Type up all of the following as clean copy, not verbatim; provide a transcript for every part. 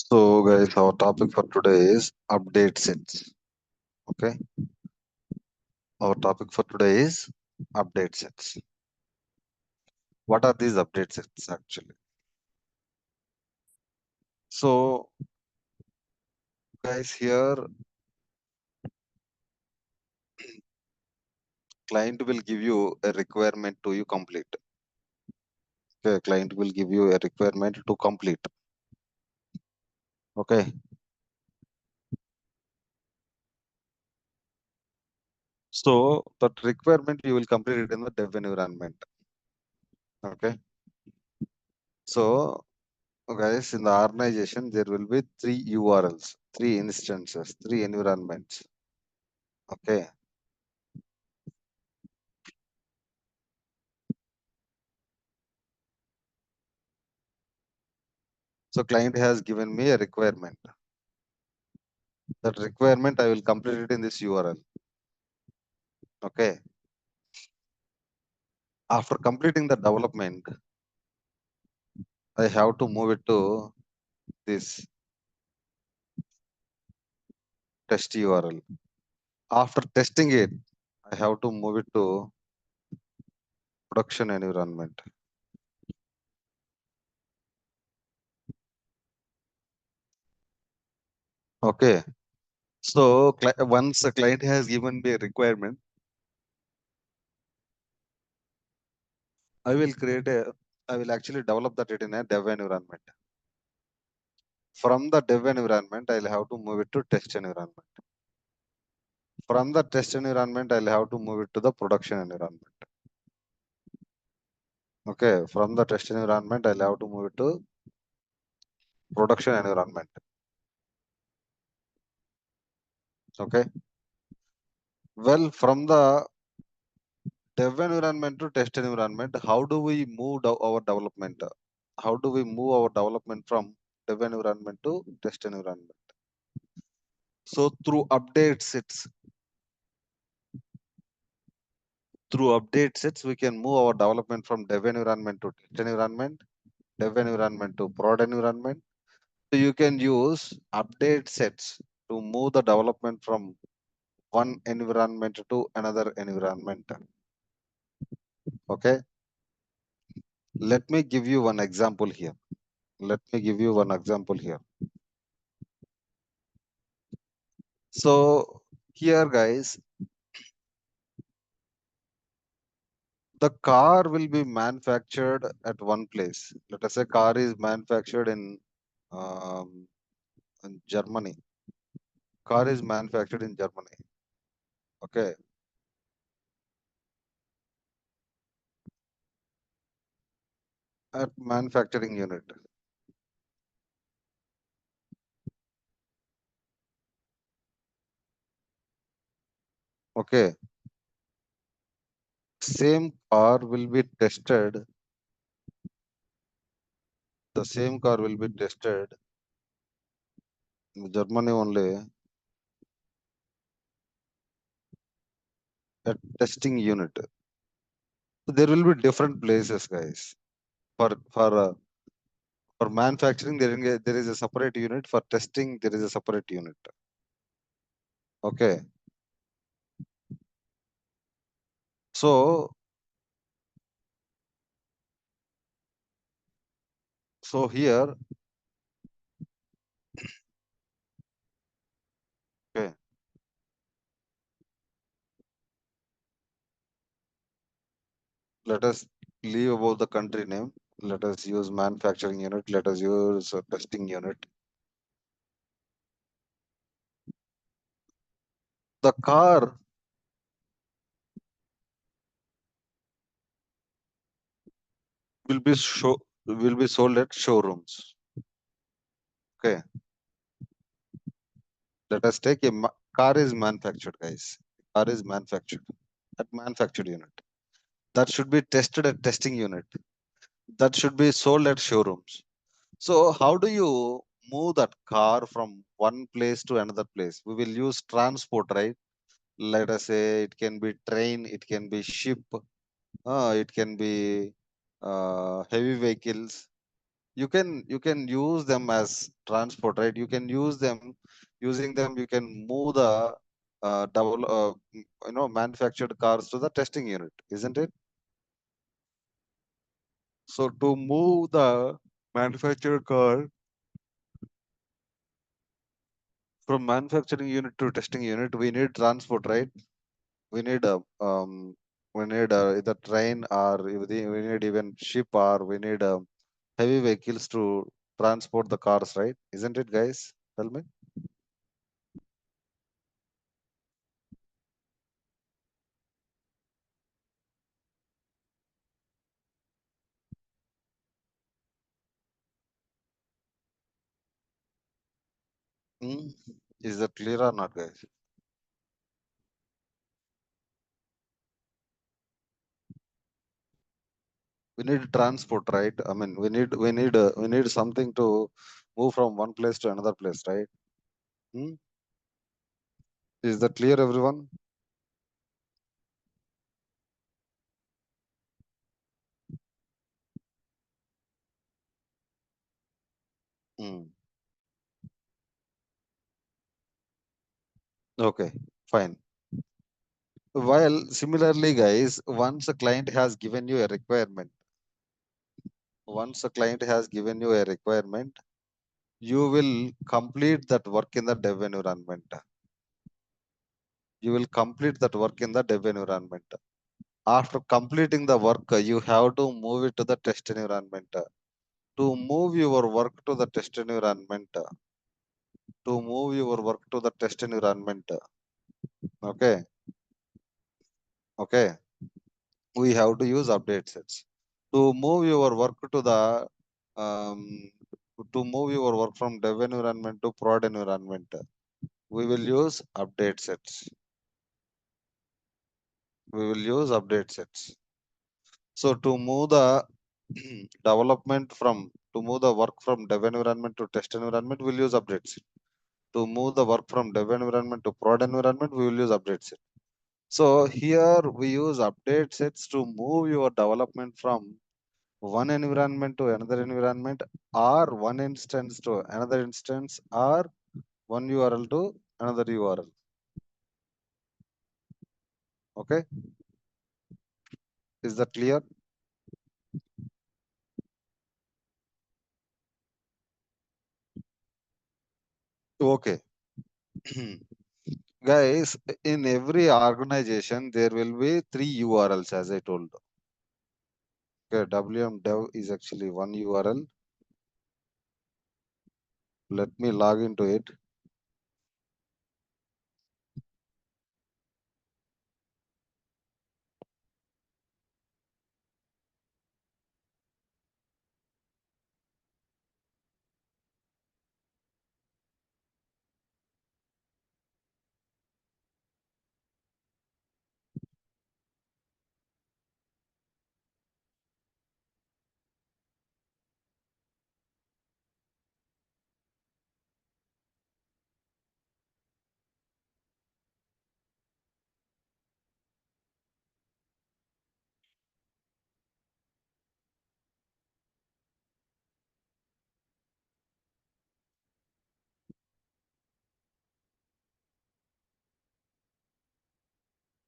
So guys, our topic for today is update sets. Okay. Our topic for today is update sets. What are these update sets actually? So guys, here client will give you a requirement to you complete. Okay, client will give you a requirement to complete. Okay. So that requirement you will complete it in the dev environment. Okay. So guys, in the organization, there will be three URLs, three instances, three environments. Okay. So client has given me a requirement. That requirement I will complete it in this URL. Okay. After completing the development, I have to move it to this test URL. After testing it, I have to move it to production environment. Okay. So once the client has given me a requirement, I will actually develop that it in a dev environment. From the dev environment, I'll have to move it to test environment. From the test environment, I'll have to move it to the production environment. Okay. From the test environment, I'll have to move it to production environment. Okay. Well, from the dev environment to test environment, how do we move our development? How do we move our development from dev environment to test environment? So through update sets, we can move our development from dev environment to test environment, dev environment to prod environment. So you can use update sets to move the development from one environment to another environment. Okay. Let me give you one example here. Let me give you one example here. So here guys, the car will be manufactured at one place. Let us say car is manufactured um, in Germany. Car is manufactured in Germany. Okay. At manufacturing unit. Okay. Same car will be tested. The same car will be tested in Germany only at testing unit. So there will be different places, guys. For manufacturing, there is a separate unit. For testing, there is a separate unit. Okay. So here, okay, let us leave about the country name. Let us use manufacturing unit. Let us use a testing unit. The car will be sold at showrooms. Okay. Let us take car is manufactured, guys. Car is manufactured at manufactured unit. That should be tested at testing unit. That should be sold at showrooms. So how do you move that car from one place to another place? We will use transport, right? Let us say it can be train, it can be ship, it can be heavy vehicles. you can use them as transport, right? You can use them, using them you can move the manufactured cars to the testing unit, isn't it? So to move the manufactured car from manufacturing unit to testing unit, we need transport, right? We need a either train, or we need even ship, or we need heavy vehicles to transport the cars, right? Isn't it, guys? Tell me. Hmm. Is that clear or not, guys? We need transport, right? I mean, we need something to move from one place to another place, right? Hmm? Is that clear, everyone? Hmm. Okay, fine. While similarly, guys, once a client has given you a requirement, you will complete that work in the dev environment. You will complete that work in the dev environment. After completing the work, you have to move it to the test environment. To move your work to the test environment, okay, okay, we have to use update sets. To move your work to the um, to move your work from dev environment to prod environment, we will use update sets. We will use update sets. So to move the work from dev environment to test environment, we'll use updates. To move the work from dev environment to prod environment, we will use updates. So here we use update sets to move your development from one environment to another environment, or one instance to another instance, or one URL to another URL. Okay, is that clear? Okay. Guys, in every organization, there will be three URLs, as I told. Okay, WM dev is actually one URL. Let me log into it.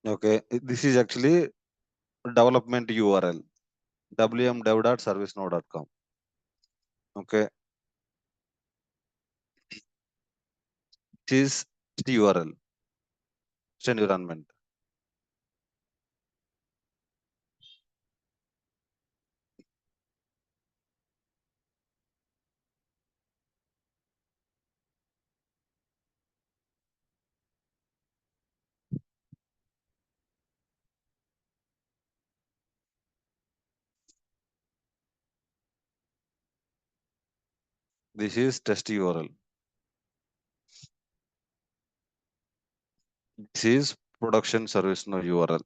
Okay, this is actually development URL, wmdev.servicenow.com. Okay, this is the URL, environment. This is test URL. This is production service now URL.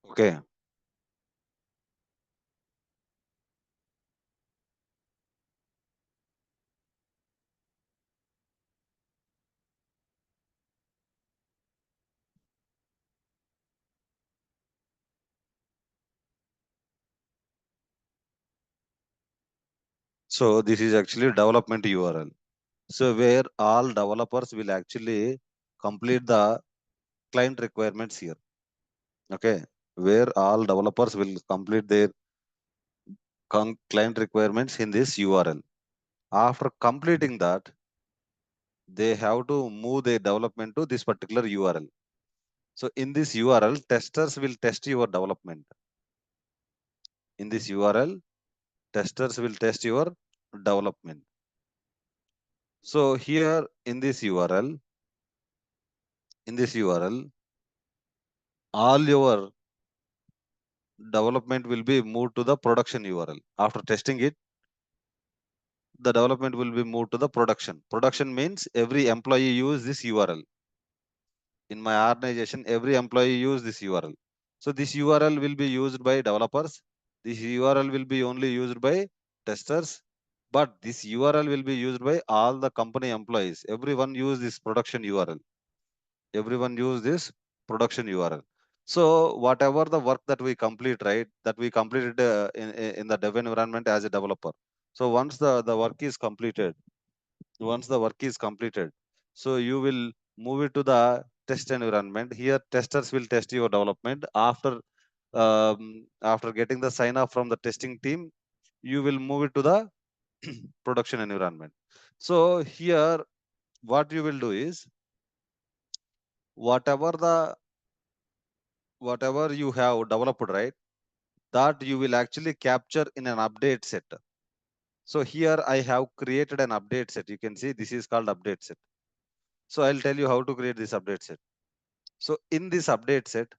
Okay. So this is actually development URL. So where all developers will actually complete the client requirements here. Okay. Where all developers will complete their client requirements in this URL. After completing that, they have to move their development to this particular URL. So in this URL, testers will test your development. In this URL, testers will test your development. So here in this URL, all your development will be moved to the production URL. After testing it, the development will be moved to the production. Production means every employee use this URL. In my organization, every employee use this URL. So this URL will be used by developers. This URL will be only used by testers. But this URL will be used by all the company employees. Everyone use this production URL. Everyone use this production URL. So whatever the work that we complete, right, that we completed in the dev environment as a developer. So once the work is completed, so you will move it to the test environment. Here testers will test your development. After getting the sign off from the testing team, you will move it to the production environment. So here what you will do is whatever you have developed, right, that you will actually capture in an update set. So here I have created an update set. You can see this is called update set. So I'll tell you how to create this update set. So in this update set,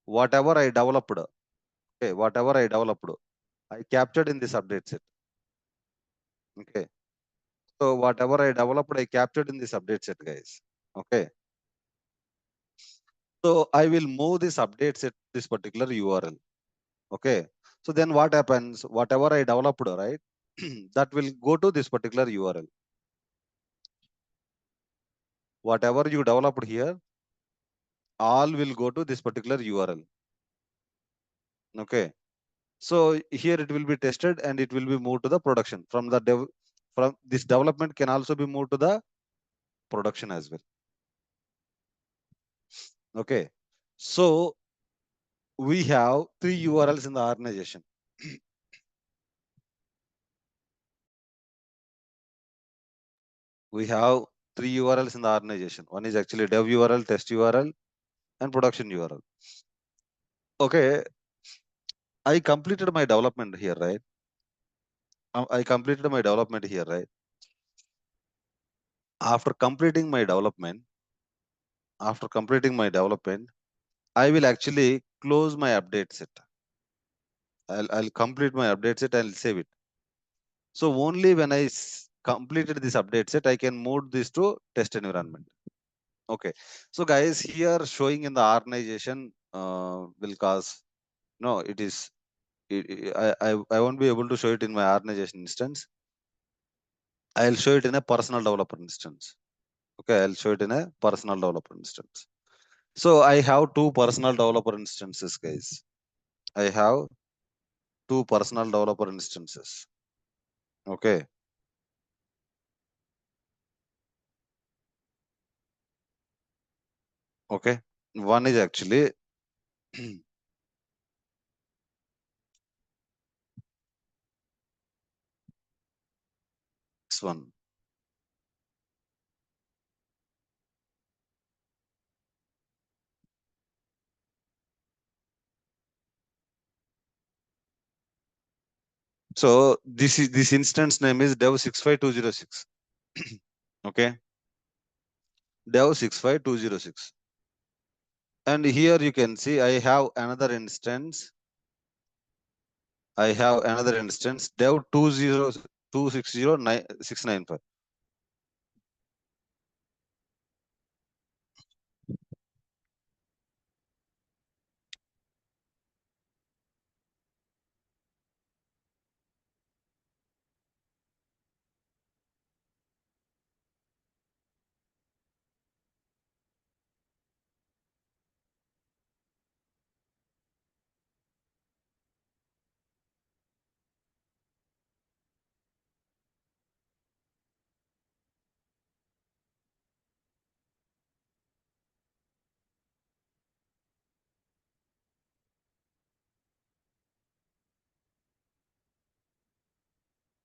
whatever I developed, okay, I captured in this update set. Okay. So whatever I developed, I captured in this update set, guys. Okay. So I will move this update set, this particular URL. Okay. So then what happens? Whatever I developed, right, that will go to this particular URL. Whatever you developed here, all will go to this particular URL. Okay. So here it will be tested and it will be moved to the production. From this development can also be moved to the production as well. Okay. So we have 3 URLs in the organization. We have 3 URLs in the organization. One is actually dev URL, test URL, and production URL. Okay. I completed my development here, right? I completed my development here, right? After completing my development, I will actually close my update set. I'll complete my update set and I'll save it. So only when I completed this update set, I can move this to test environment. Okay. So guys, here showing in the organization will cause, no, it is, I won't be able to show it in my organization instance. I'll show it in a personal developer instance. Okay. I'll show it in a personal developer instance. So I have 2 personal developer instances, guys. I have 2 personal developer instances. Okay. Okay. One is actually this one. So this instance name is dev65206. Okay. Dev65206. And here you can see I have another instance. Dev 202609695.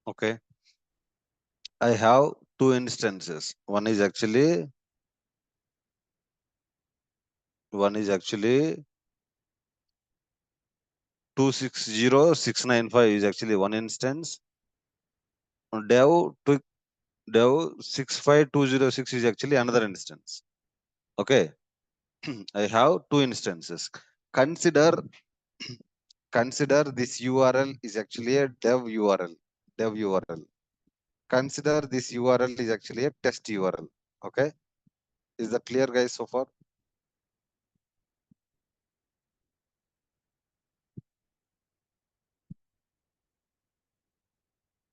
Okay. I have two instances. One is actually 260695 is actually one instance. Dev to Dev 65206 is actually another instance. Okay. I have two instances. Consider consider this URL is actually a dev URL. Dev URL. Consider this URL is actually a test URL. Okay. Is that clear, guys, so far?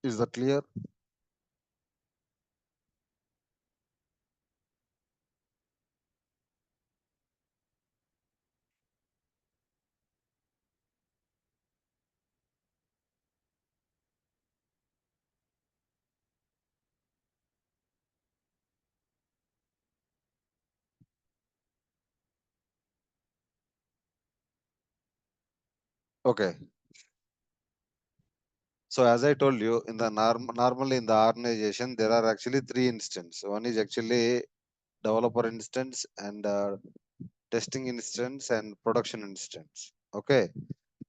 Is that clear? Okay. So as I told you, in the normally in the organization, there are actually three instances. One is actually developer instance and testing instance and production instance. Okay.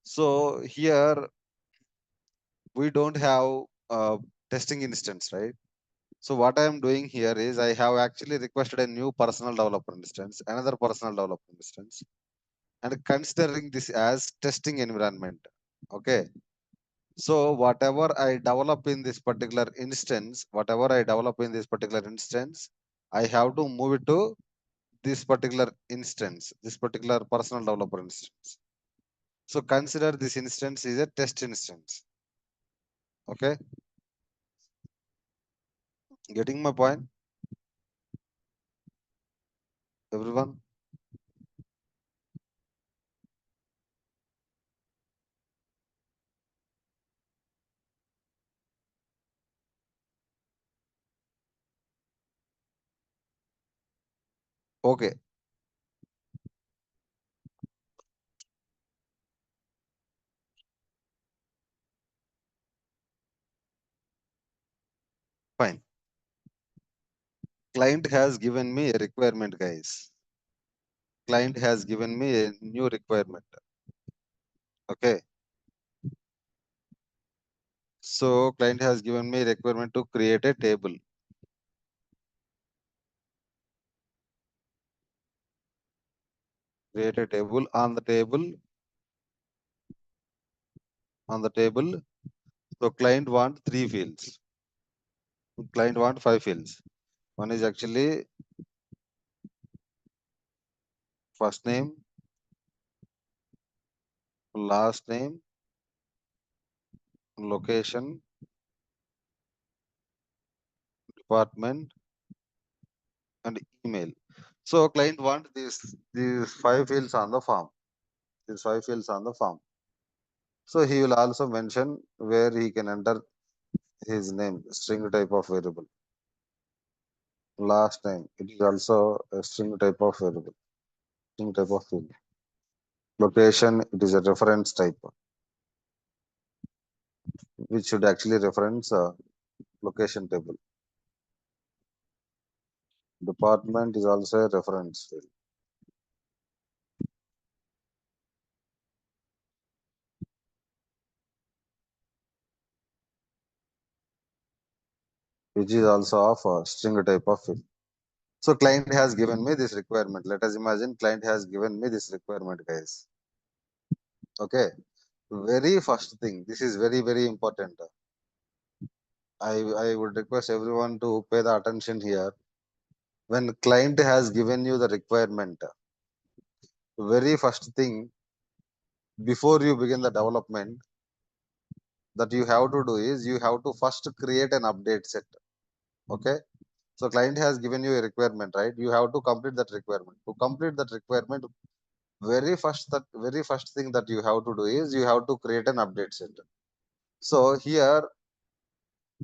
So here we don't have testing instance, right? So what I am doing here is I have actually requested a new personal developer instance, another personal developer instance, and considering this as testing environment. Okay. So whatever I develop in this particular instance, I have to move it to this particular instance, this particular personal developer instance. So consider this instance is a test instance. Okay. Getting my point, everyone? Okay. Fine. Client has given me a requirement, guys. Client has given me a new requirement. Okay. So client has given me requirement to create a table. Create a table on the table. So client want three fields. Client want five fields. One is actually first name, last name, location, department, and email. So client want these five fields on the form. These five fields on the form. So he will also mention where he can enter his name, string type of variable. Last name, it is also a string type of variable, string type of field. Location, it is a reference type, which should actually reference location table. Department is also a reference field, which is also of a string type of field. So client has given me this requirement. Let us imagine client has given me this requirement, guys. Okay. Very first thing, this is very, very important. I would request everyone to pay the attention here. When client has given you the requirement, very first thing before you begin the development that you have to do is you have to first create an update set. Okay. So client has given you a requirement, right? You have to complete that requirement. To complete that requirement, very first thing that you have to do is you have to create an update set. So here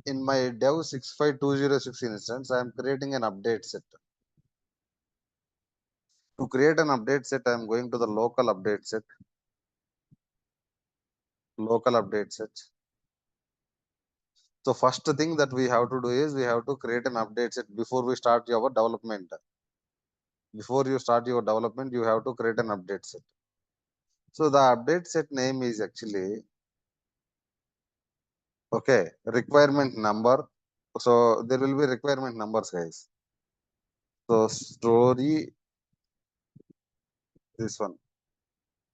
in my dev 65206 instance, I am creating an update set. To create an update set, I am going to the local update set. So first thing that we have to do is we have to create an update set before we start your development. Before you start your development, you have to create an update set. So the update set name is actually, okay, requirement number. So there will be requirement numbers, guys. So story, this one.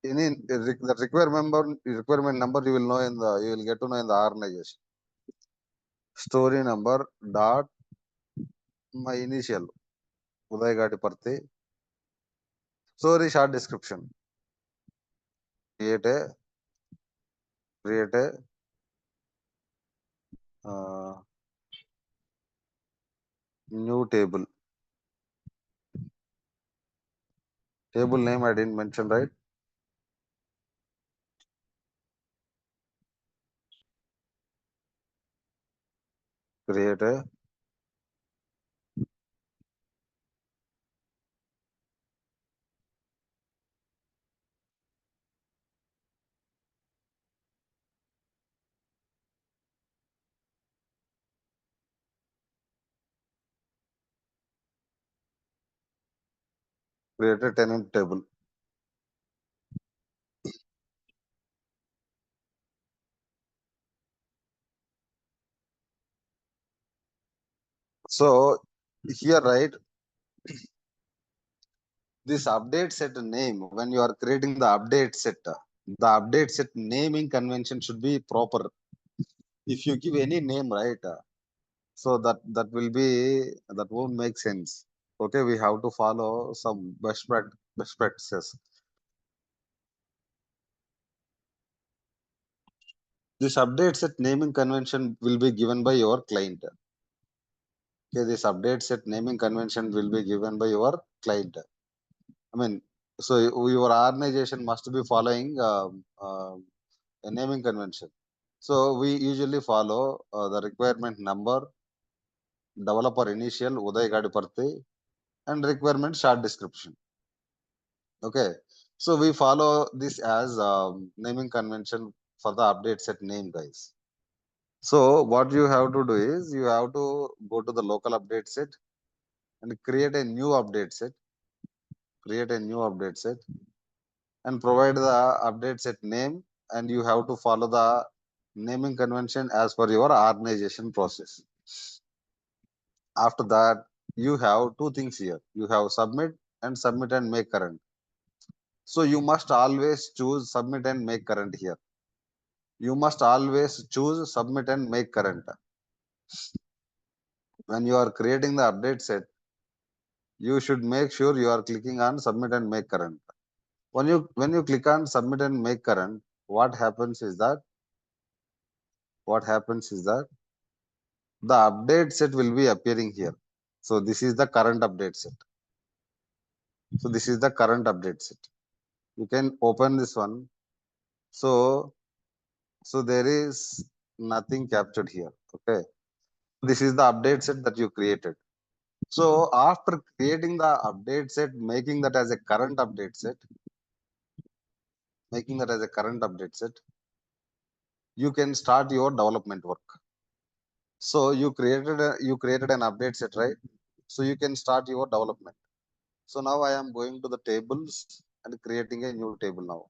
The requirement number you will know you will get to know in the organization. Story number dot my initial Uday Gadiparthi. Story short description. Create a create a uh, new table. Table name I didn't mention, right? Create a tenant table. So here, right, this update set name, when you are creating the update set naming convention should be proper. If you give any name, right, so that will be, that won't make sense. Okay, we have to follow some best practices. This update set naming convention will be given by your client. Okay, this update set naming convention will be given by your client. I mean, so your organization must be following a naming convention. So we usually follow the requirement number, developer initial Uday Gadiparthi, and requirement short description. Okay, so we follow this as naming convention for the update set name, guys. So what you have to do is you have to go to the local update set and create a new update set. Create a new update set and provide the update set name, and you have to follow the naming convention as per your organization process. After that, you have two things here. You have submit and make current. So you must always choose submit and make current here. You must always choose submit and make current. When you are creating the update set, you should make sure you are clicking on submit and make current. When you click on submit and make current, what happens is that the update set will be appearing here. So this is the current update set. So this is the current update set. You can open this one. So there is nothing captured here. Okay. This is the update set that you created. So after creating the update set, making that as a current update set, you can start your development work. So you created an update set, right? So you can start your development. So now I am going to the tables and creating a new table now.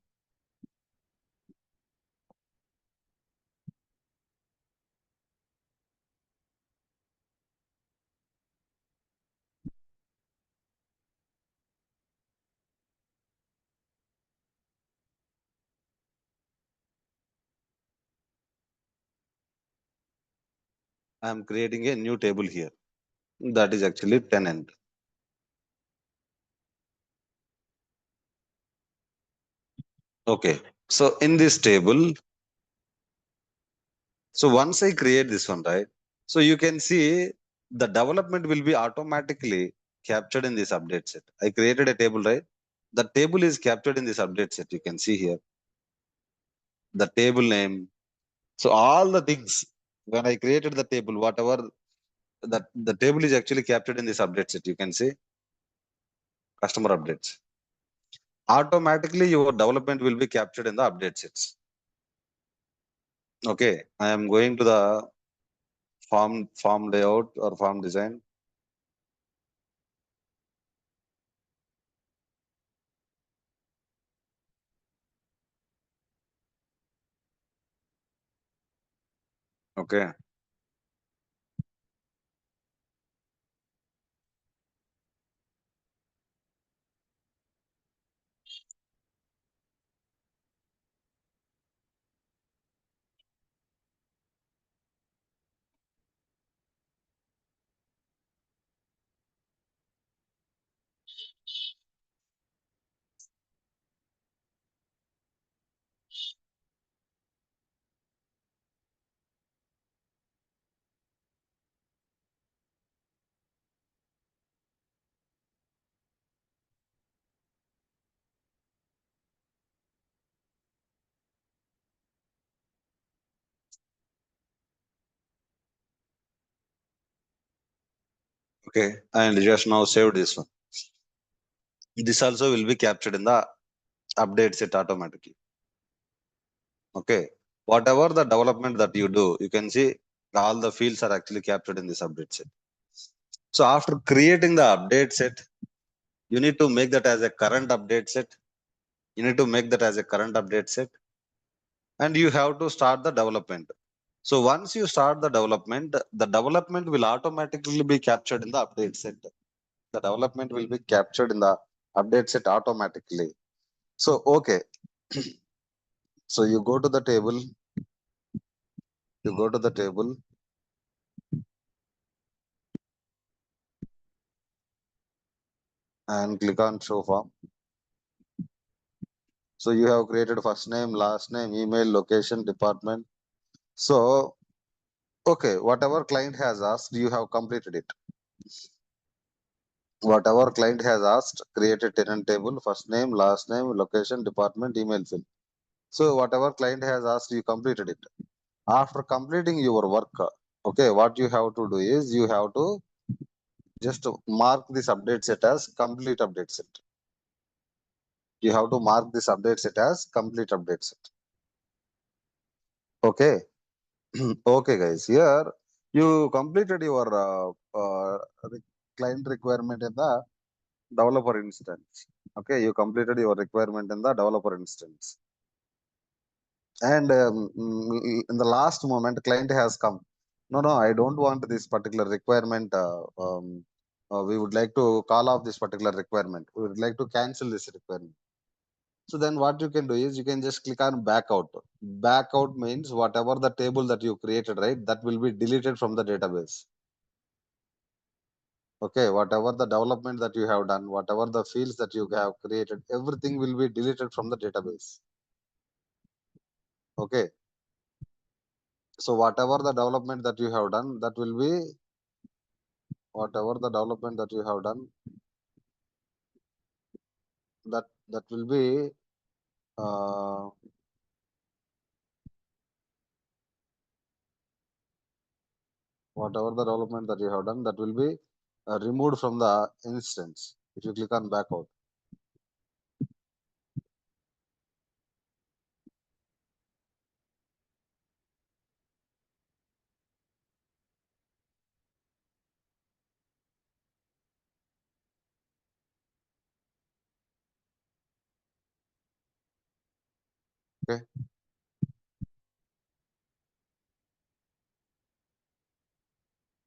I am creating a new table here. That is actually tenant. Okay. So in this table, so once I create this one, right? So you can see the development will be automatically captured in this update set. I created a table, right? The table is captured in this update set. You can see here the table name. So all the things, when I created the table, whatever that the table is actually captured in this update set. You can see customer updates. Automatically your development will be captured in the update sets. Okay. I am going to the form layout or form design. Okay. Okay. And just now save this one. This also will be captured in the update set automatically. Okay. Whatever the development that you do, you can see all the fields are actually captured in this update set. So after creating the update set, you need to make that as a current update set. You need to make that as a current update set. And you have to start the development. So once you start the development will automatically be captured in the update set. The development will be captured in the update set automatically. So, okay. So you go to the table, you go to the table and click on show form. So you have created first name, last name, email, location, department. So, okay, whatever client has asked, you have completed it. Whatever client has asked, create a tenant table, first name, last name, location, department, email fill. So whatever client has asked, you completed it. After completing your work, okay, what you have to do is you have to just mark this update set as complete update set. You have to mark this update set as complete update set. Okay. Okay, guys. Here you completed your client requirement in the developer instance. Okay, you completed your requirement in the developer instance. And in the last moment, client has come. No, no, I don't want this particular requirement. We would like to call off this particular requirement. We would like to cancel this requirement. So then what you can do is you can just click on back out. Back out means whatever the table that you created, right, that will be deleted from the database. Okay, whatever the development that you have done, whatever the fields that you have created, everything will be deleted from the database. Okay. So whatever the development that you have done, that will be whatever the development that you have done, that will be uh, whatever the development that you have done, that will be removed from the instance. If you click on back out. Okay.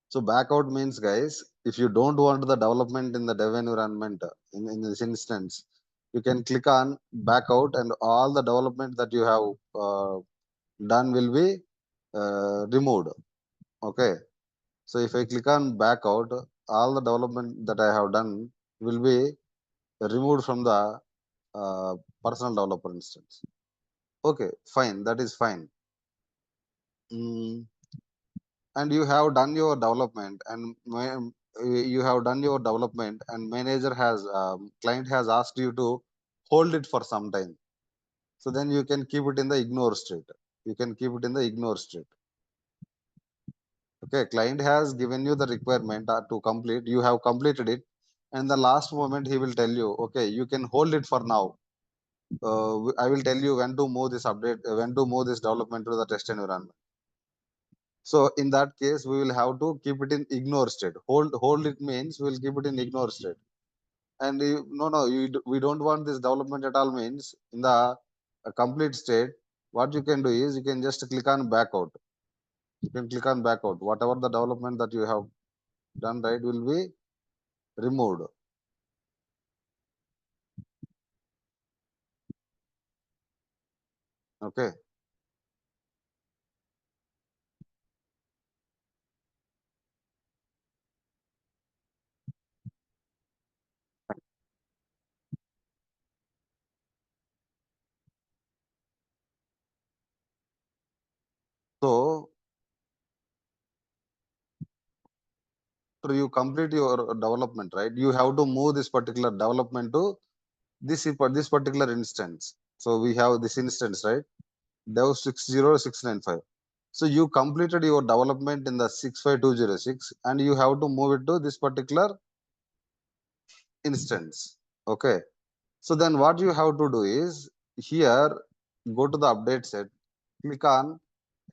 So back out means, guys, if you don't want the development in the dev environment in this instance, you can click on back out and all the development that you have done will be removed. Okay. So if I click on back out, all the development that I have done will be removed from the personal developer instance. Okay, fine. That is fine. Mm, and you have done your development and you have done your development and manager has client has asked you to hold it for some time. So then you can keep it in the ignore state. You can keep it in the ignore state. Okay, client has given you the requirement to complete. You have completed it, and the last moment he will tell you, okay, you can hold it for now. I will tell you when to move this update, when to move this development to the test environment. So in that case, we will have to keep it in ignore state. Hold it means we'll keep it in ignore state. And no, we don't want this development at all means in the complete state. What you can do is you can just click on back out. You can click on back out. Whatever the development that you have done, right, will be removed. Okay. So after you complete your development, right, you have to move this particular development to this particular instance. So we have this instance, right? Dev 60695. So you completed your development in the 65206 and you have to move it to this particular instance. Okay. So then what you have to do is here, go to the update set, click on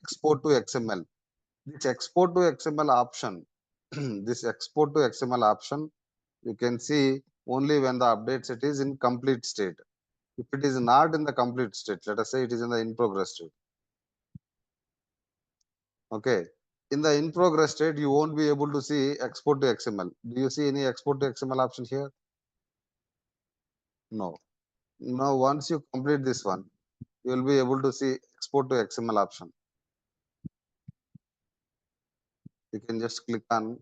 export to XML. This export to XML option, this export to XML option, you can see only when the update set is in complete state. If it is not in the complete state, let us say it is in the in progress state. Okay. In the in progress state, you won't be able to see export to XML. Do you see any export to XML option here? No. Now, once you complete this one, you will be able to see export to XML option. You can just click on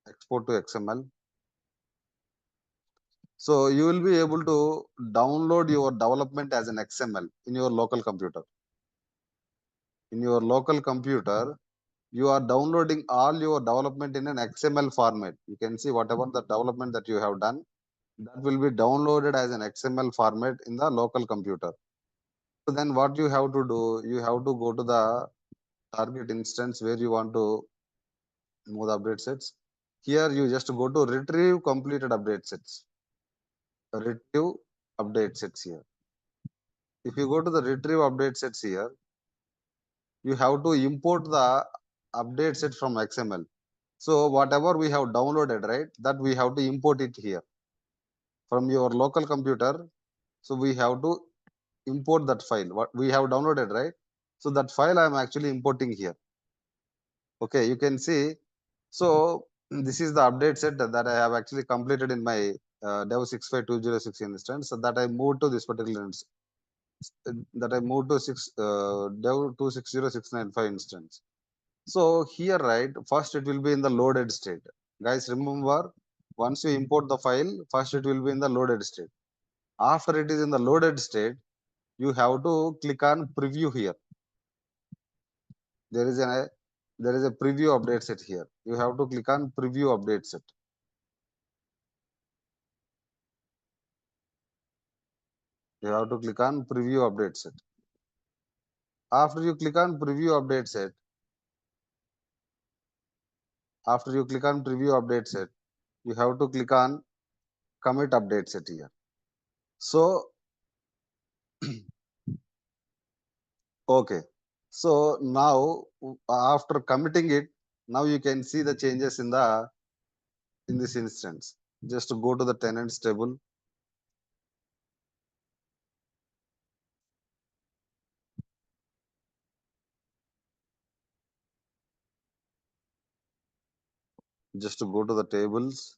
export to XML. So you will be able to download your development as an XML in your local computer. In your local computer, you are downloading all your development in an XML format. You can see whatever the development that you have done, that will be downloaded as an XML format in the local computer. So then what you have to do, you have to go to the target instance where you want to move the update sets. Here you just go to retrieve completed update sets. Retrieve update sets here. If you go to the retrieve update sets here, you have to import the update set from XML. So whatever we have downloaded, right, that we have to import it here from your local computer. So we have to import that file. What we have downloaded, right? So that file I am actually importing here. Okay, you can see. So this is the update set that I have actually completed in my Dev 65206 instance. So that I moved to this particular instance. That I moved to Dev 260695 instance. So here, right, first it will be in the loaded state. Guys, remember, once you import the file, first it will be in the loaded state. After it is in the loaded state, you have to click on preview here. There is a preview update set here. You have to click on preview update set. You have to click on preview update set. After you click on preview update set, after you click on preview update set, you have to click on commit update set here. So, okay. So now after committing it, now you can see the changes in this instance. Just go to the tenants table. Just go to the tables.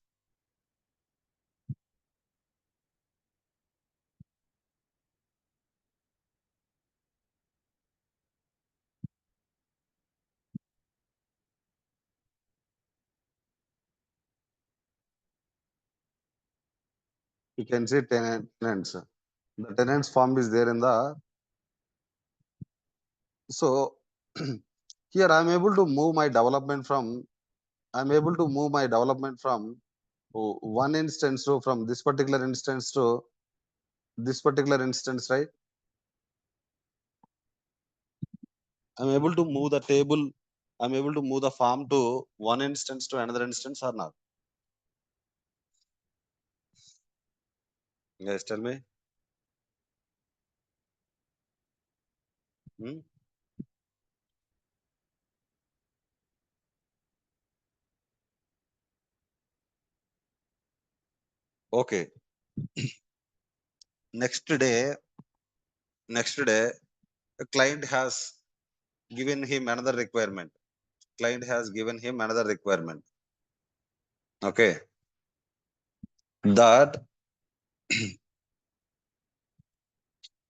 You can see tenants. The tenants form is there in the. So here I'm able to move my development from. I'm able to move my development from one instance to from this particular instance to this particular instance, right? I'm able to move the table. I'm able to move the form to one instance to another instance or not? Guys, tell me. Hmm? Okay. Next day, a client has given him another requirement. Client has given him another requirement. Okay. That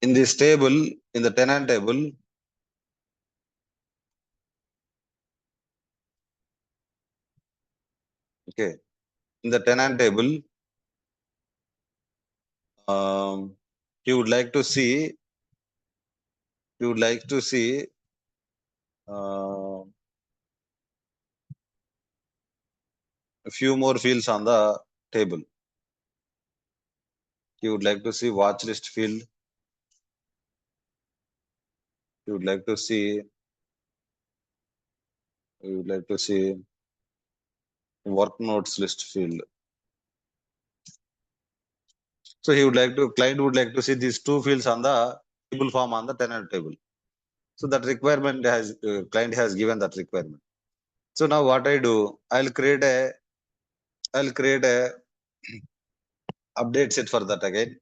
in this table, in the tenant table, okay, in the tenant table, he would like to see, he would like to see uh, a few more fields on the table. He would like to see watch list field. He would like to see, he would like to see work notes list field. So he would like to, client would like to see these two fields on the table form on the tenant table. So that requirement has, client has given that requirement. So now what I do, I'll create a update set for that again.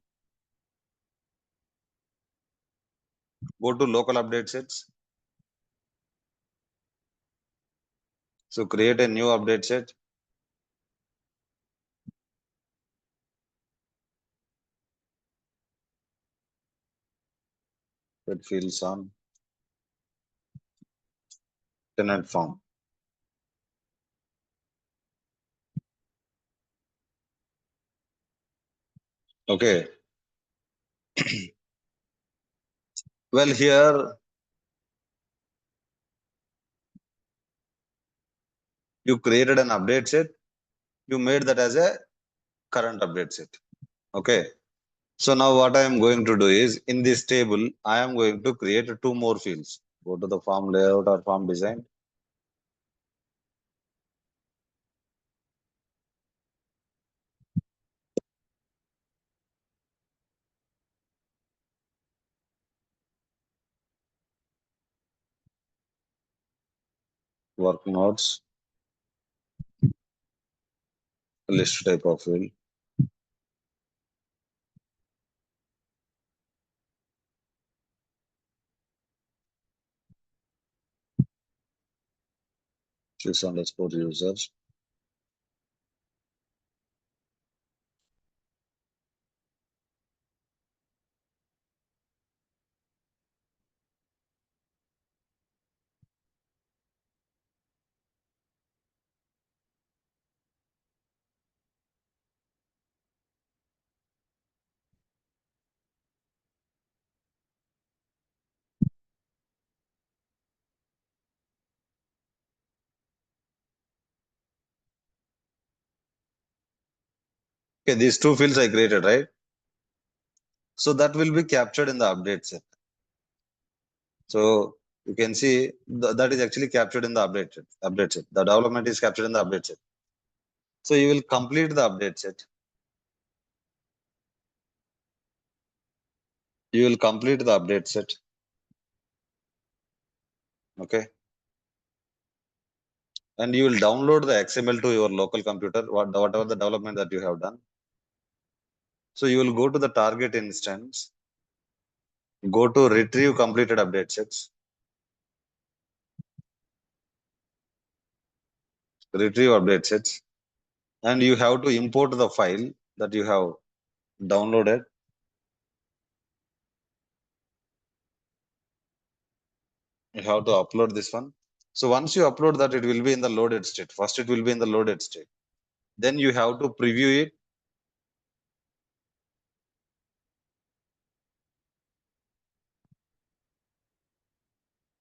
Go to local update sets. So create a new update set. That fields on tenant form. Okay. Well, here you created an update set. You made that as a current update set. Okay. So now what I am going to do is in this table, I am going to create two more fields. Go to the form layout or form design. Work notes, list type of field. Choose underscore users. Okay, these two fields I created, right? So that will be captured in the update set. So you can see that is actually captured in the update set. Update set. The development is captured in the update set. So you will complete the update set. You will complete the update set. Okay. And you will download the XML to your local computer, whatever the development that you have done. So you will go to the target instance, go to retrieve completed update sets, retrieve update sets, and you have to import the file that you have downloaded. You have to upload this one. So once you upload that, it will be in the loaded state. First, it will be in the loaded state. Then you have to preview it.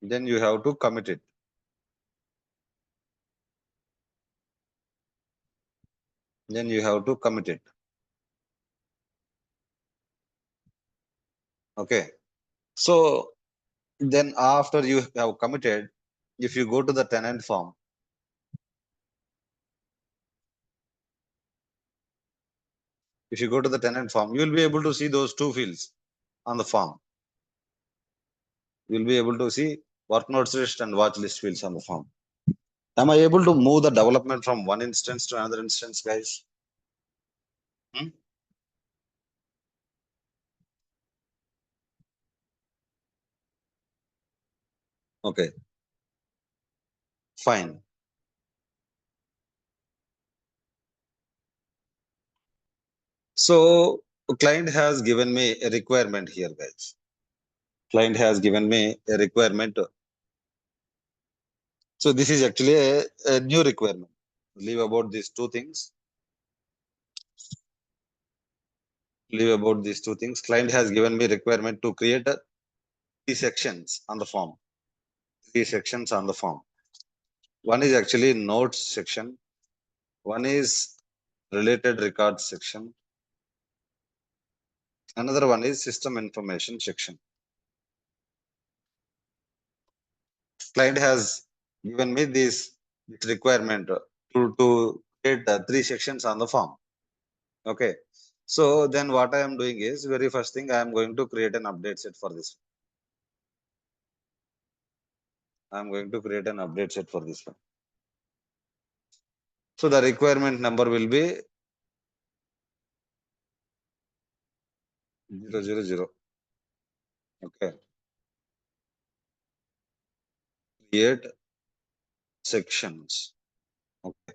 Then you have to commit it. Then you have to commit it. Okay. So then after you have committed, if you go to the tenant form, if you go to the tenant form, you will be able to see those two fields on the form. You will be able to see work notes list and watch list fields on the form. Am I able to move the development from one instance to another instance, guys? Hmm? Okay, fine. So client has given me a requirement here, guys. Client has given me a requirement. So this is actually a new requirement. Leave about these two things. Leave about these two things. Client has given me requirement to create three sections on the form. Three sections on the form. One is actually notes section. One is related records section. Another one is system information section. Client has given me this requirement to create three sections on the form. Okay. So then what I am doing is very first thing I am going to create an update set for this. I am going to create an update set for this one. So the requirement number will be 000. Okay. Create sections. Okay.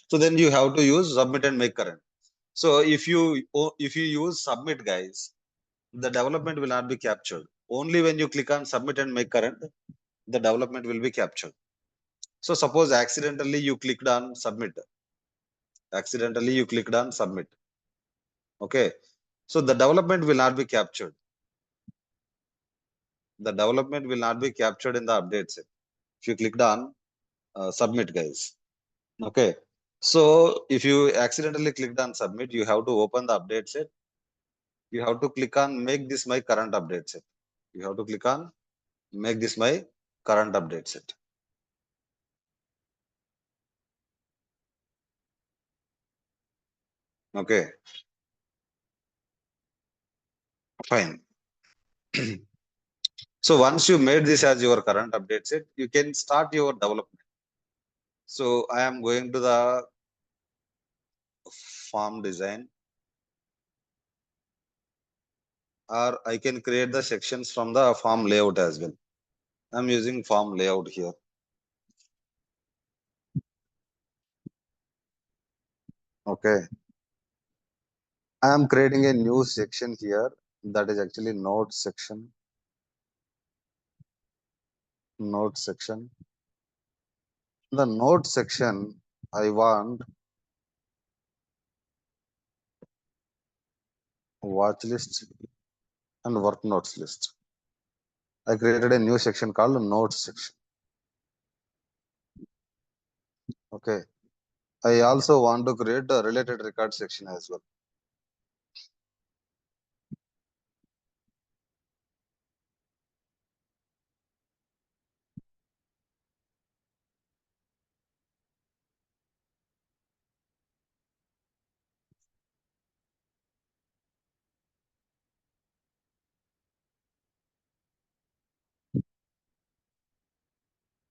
So then you have to use submit and make current. So if you use submit, guys, the development will not be captured. Only when you click on submit and make current, the development will be captured. So suppose accidentally you clicked on submit. Accidentally you clicked on submit. Okay. So the development will not be captured. The development will not be captured in the update set. If you clicked on submit, guys. Okay. So if you accidentally clicked on submit, you have to open the update set. You have to click on make this my current update set. You have to click on make this my current update set. Okay. Fine. So once you made this as your current update set, you can start your development. So I am going to the form design, or I can create the sections from the form layout as well. I'm using form layout here. Okay. I am creating a new section here that is actually note section. Note section. The note section, I want watch list and work notes list. I created a new section called notes section. Okay. I also want to create a related record section as well.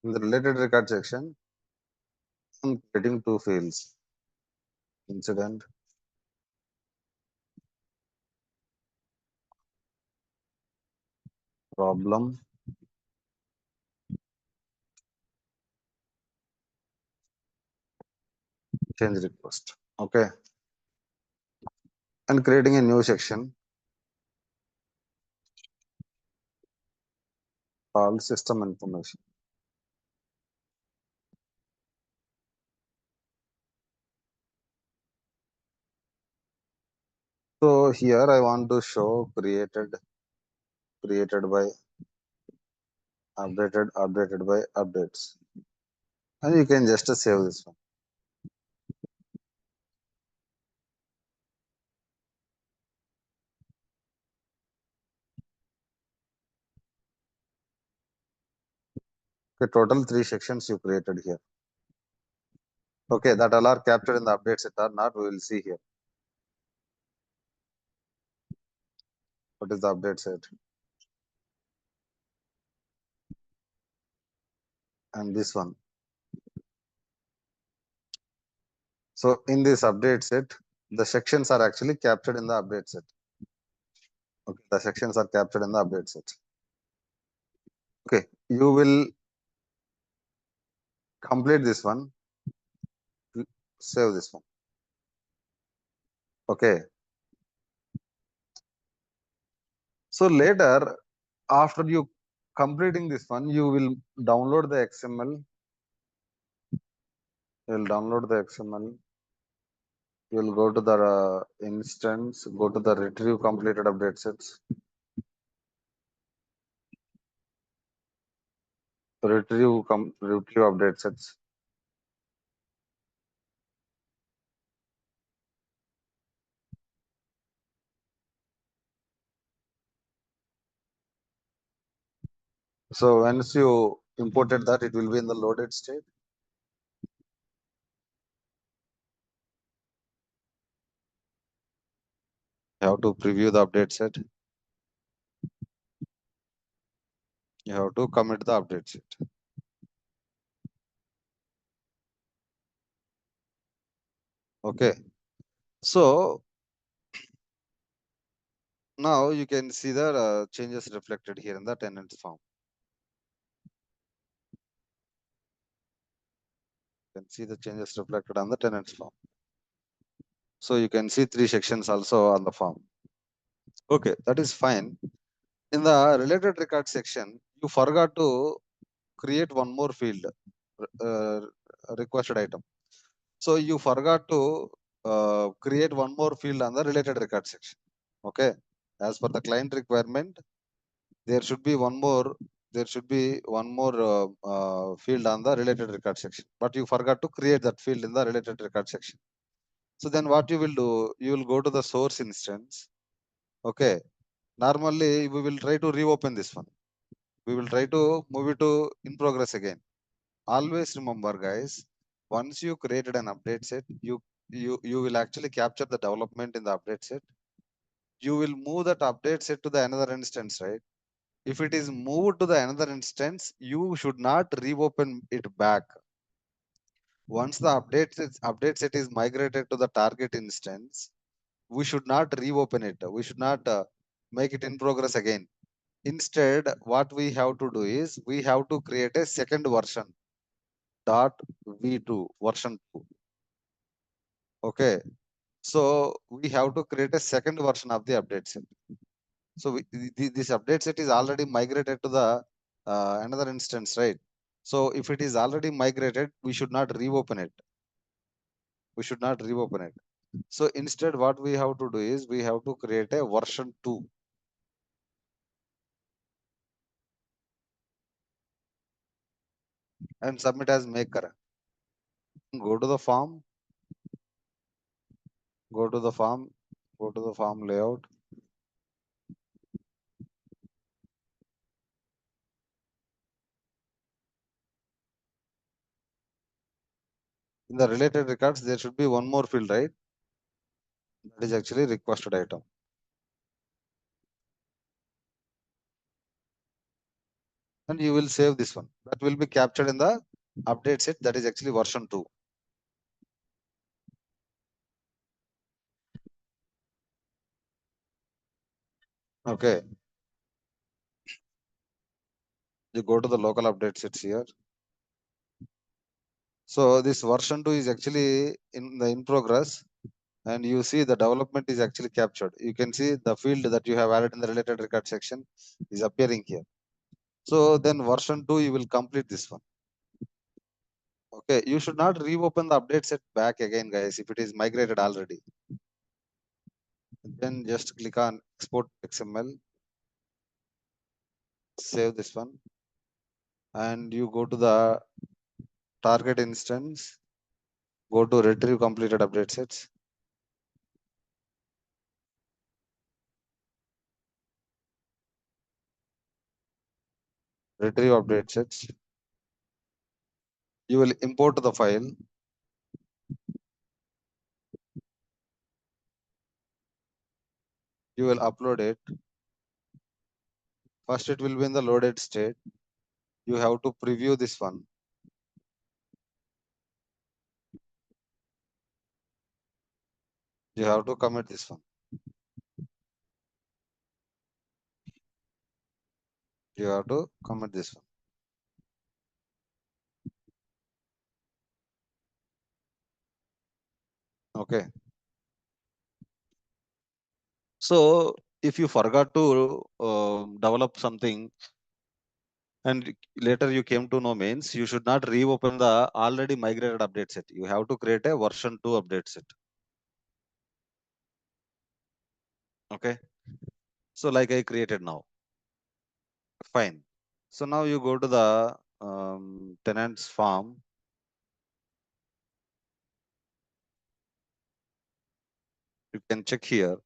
In the related record section, I'm creating two fields, incident, problem, change request. Okay. And creating a new section called system information. So here I want to show created by updated by updates. And you can just save this one. Okay, total three sections you created here. Okay, that all are captured in the update set or not, we will see here. What is the update set? And this one. So in this update set, the sections are actually captured in the update set. Okay, the sections are captured in the update set. Okay, you will complete this one, save this one. Okay, so later, after you completing this one, you will download the XML. You will download the XML. You will go to the instance, go to the retrieve completed update sets, retrieve update sets. So once you imported that, it will be in the loaded state. You have to preview the update set. You have to commit the update set. Okay. So now you can see the changes reflected here in the tenants form. You can see the changes reflected on the tenants form. So you can see 3 sections also on the form. Okay, that is fine. In the related record section, you forgot to create one more field, uh, requested item. So you forgot to create one more field on the related record section. Okay, as per the client requirement, there should be one more. There should be one more field on the related record section, but you forgot to create that field in the related record section. So then what you will do? You will go to the source instance. Okay. Normally we will try to reopen this one. We will try to move it to in progress again. Always remember, guys, once you created an update set, you will actually capture the development in the update set. You will move that update set to the another instance, right? If it is moved to the another instance, you should not reopen it back. Once the update set is migrated to the target instance, we should not reopen it. We should not make it in progress again. Instead, what we have to do is we have to create a second version dot v2 version 2. Okay. So we have to create a second version of the update set. So this update set is already migrated to the another instance, right? So if it is already migrated, we should not reopen it. We should not reopen it. So instead, what we have to do is we have to create a version 2 and submit as maker. Go to the form, go to the form, go to the form layout. In the related records, there should be one more field, right? That is actually requested item. And you will save this one. That will be captured in the update set. That is actually version 2. Okay. You go to the local update sets here. So this version 2 is actually in progress, and you see the development is actually captured. You can see the field that you have added in the related record section is appearing here. So then version 2, you will complete this one. Okay, you should not reopen the update set back again, guys, if it is migrated already. Then just click on export XML, save this one, and you go to the target instance, go to retrieve completed update sets. Retrieve update sets. You will import the file. You will upload it. First, it will be in the loaded state. You have to preview this one. You have to commit this one. You have to comment this one. Okay. So if you forgot to develop something and later you came to know means you should not reopen the already migrated update set. You have to create a version 2 update set. Okay. So like I created now. Fine. So now you go to the tenants form. You can check here.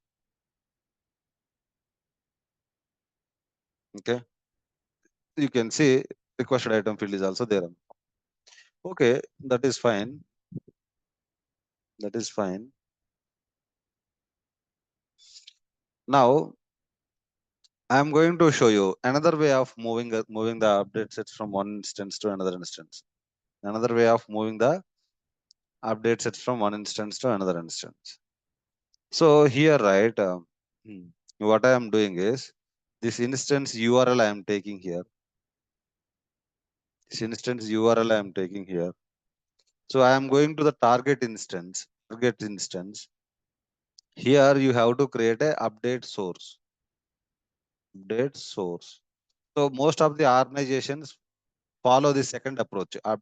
Okay. You can see requested item field is also there. Okay. That is fine. That is fine. Now I am going to show you another way of moving the update sets from one instance to another instance. Another way of moving the update sets from one instance to another instance. So here, right, what I am doing is this instance URL I am taking here. This instance URL I am taking here. So I am going to the target instance. Target instance. Here you have to create a update source. Update source. So most of the organizations follow the second approach to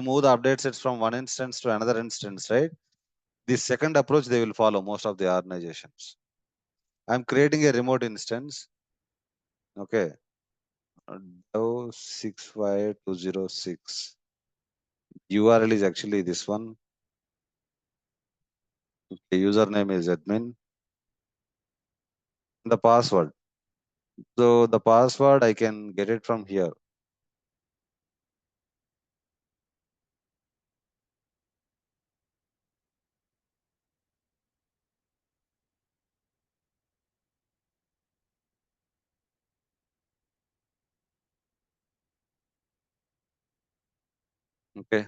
move the update sets from one instance to another instance, right? This second approach they will follow most of the organizations. I'm creating a remote instance. Okay. Dev 65206. URL is actually this one. The username is admin. The password. So the password I can get it from here. Okay.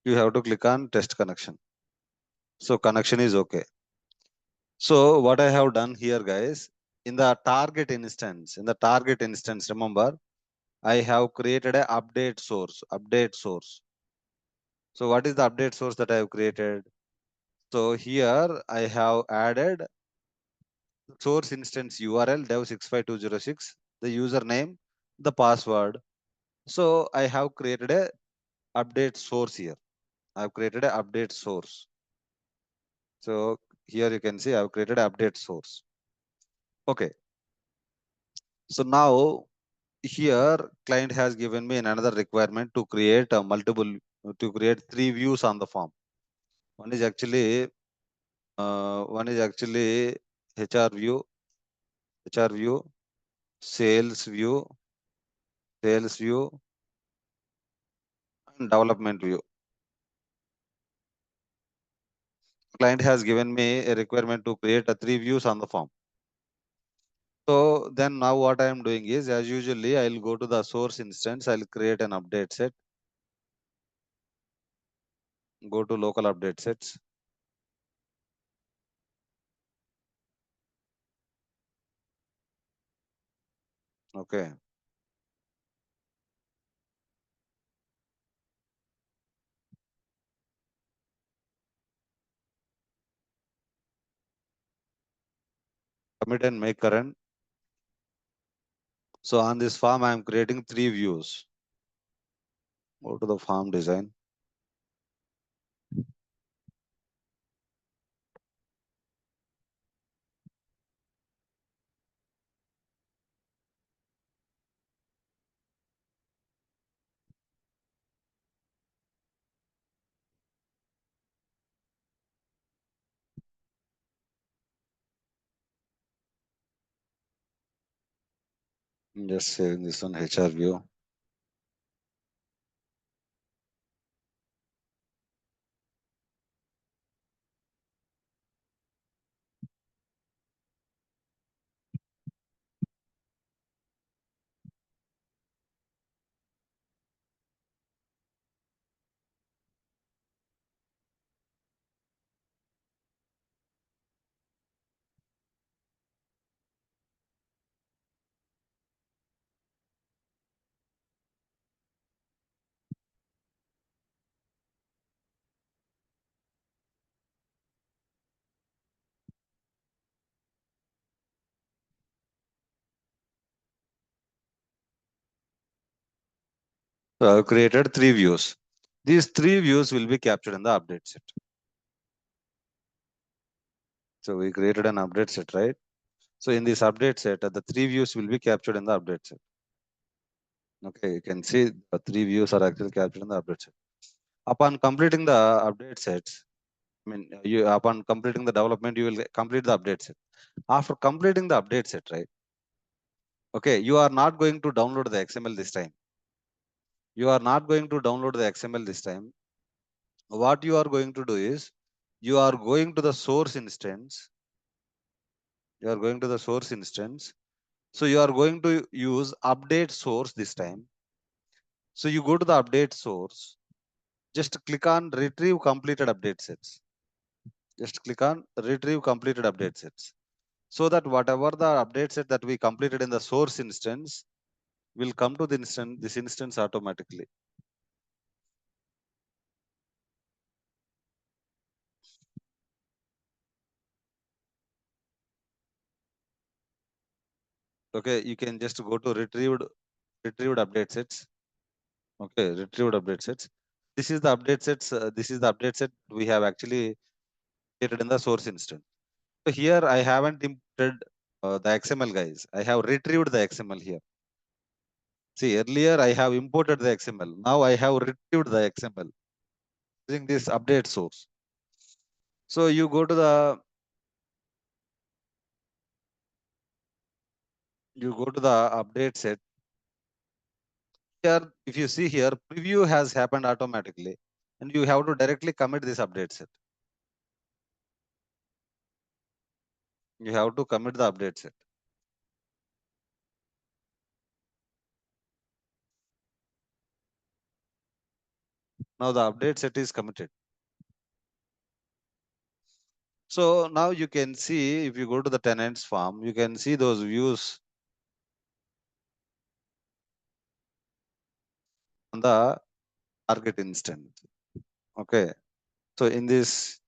You have to click on test connection. So connection is okay. So what I have done here, guys, in the target instance, remember, I have created a update source. Update source. So what is the update source that I have created? So here I have added source instance URL dev65206, the username, the password. So I have created a update source here. I have created a update source. So here you can see I have created a update source. Okay. So now here client has given me another requirement to create a to create 3 views on the form. One is actually HR view, HR view, sales view, sales view, and development view. Client has given me a requirement to create a 3 views on the form. So then now what I am doing is, as usually, I'll go to the source instance. I'll create an update set. Go to local update sets. Okay. Commit and make current. So on this form, I am creating 3 views. Go to the form design. Just saving this one HR view. So I've created 3 views. These 3 views will be captured in the update set. So we created an update set, right? So in this update set, the 3 views will be captured in the update set. Okay, you can see the 3 views are actually captured in the update set. Upon completing the update sets, upon completing the development, you will complete the update set. After completing the update set, right? Okay, you are not going to download the XML this time. You are not going to download the XML this time. What you are going to do is, you are going to the source instance. You are going to the source instance. So you are going to use update source this time. So you go to the update source. Just click on retrieve completed update sets. Just click on retrieve completed update sets. So that whatever the update set that we completed in the source instance will come to the this instance automatically. Okay, you can just go to retrieved update sets. Okay, retrieved update sets. This is the update sets. This is the update set we have actually created in the source instance. So here I haven't imported the XML, guys. I have retrieved the XML here. See, earlier I have imported the XML. Now I have retrieved the XML using this update source. So you go to the update set. Here, if you see here, preview has happened automatically, and you have to directly commit this update set. You have to commit the update set. Now the update set is committed. So now you can see, if you go to the tenants form, you can see those views on the target instance. Okay. So in this,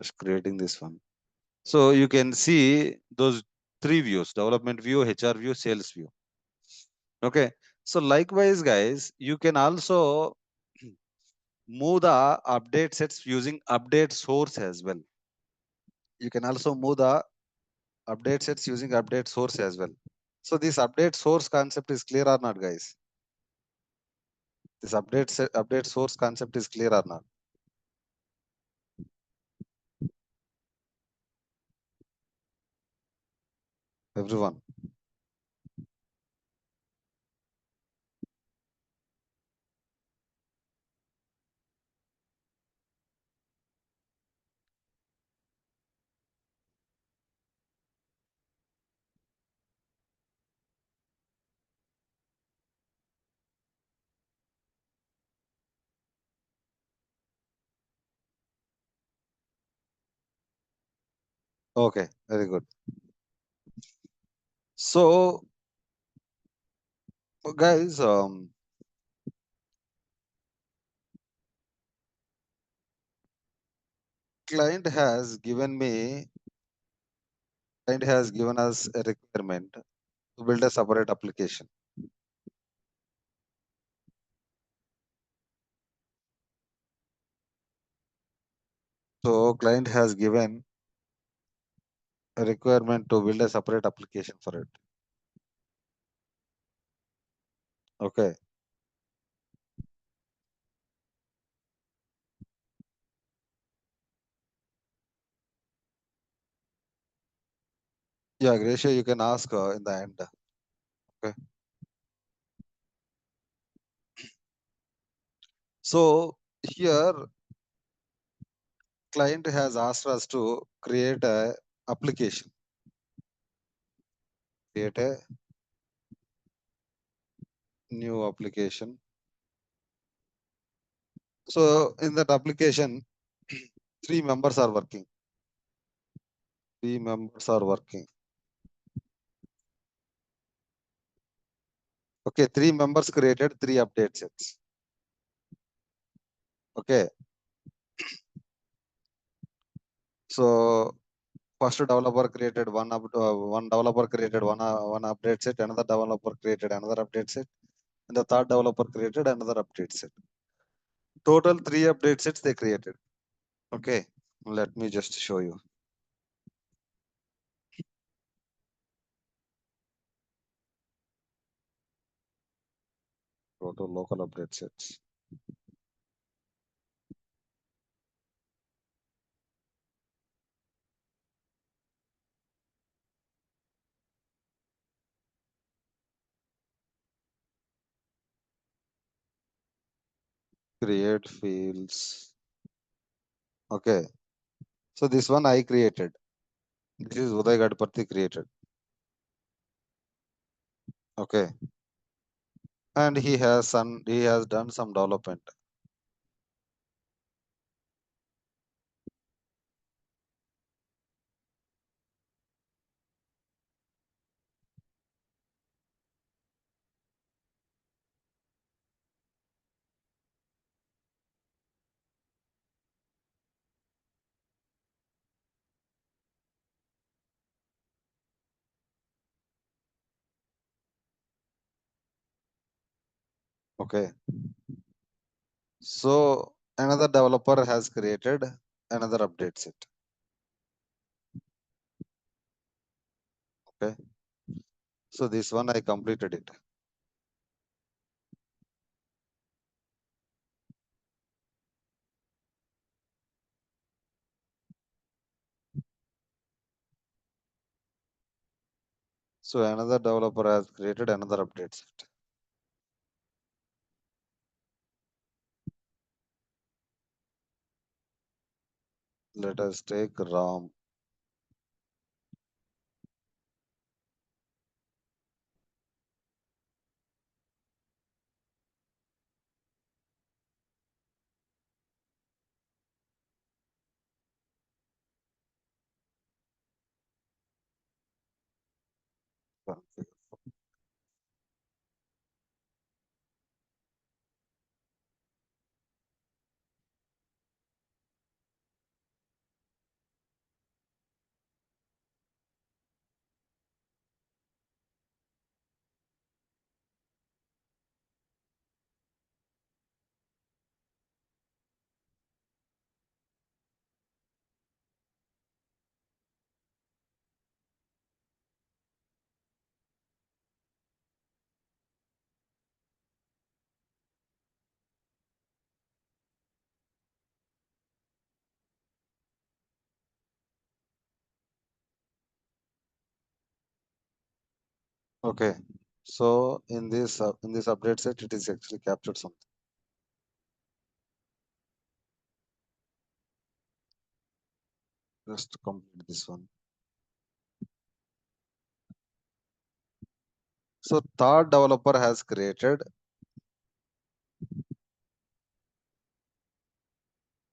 just creating this one. So you can see those 3 views: development view, HR view, sales view. Okay. So likewise, guys, you can also move the update sets using update source as well. You can also move the update sets using update source as well. So this update source concept is clear or not, guys? This update source concept is clear or not? Everyone. Okay, very good. So guys, client has given us a requirement to build a separate application. So client has given a requirement to build a separate application for it. Okay. Yeah, Gracia, you can ask in the end. Okay. So here client has asked us to create a application. Create a new application. So in that application, 3 members are working. 3 members are working. Okay, 3 members created 3 update sets. Okay. So First developer created one developer created one update set, another developer created another update set, and the third developer created another update set. Total 3 update sets they created. Okay, let me just show you. Go to local update sets. Create fields. Okay, so this one I created. This is Uday Gadiparthi created. Okay, and he has done some development. Okay, so another developer has created another update set. Okay, so this one I completed it. So another developer has created another update set. Let us take RAM. Okay, so in this update set, it is actually captured something. Just complete this one. So third developer has created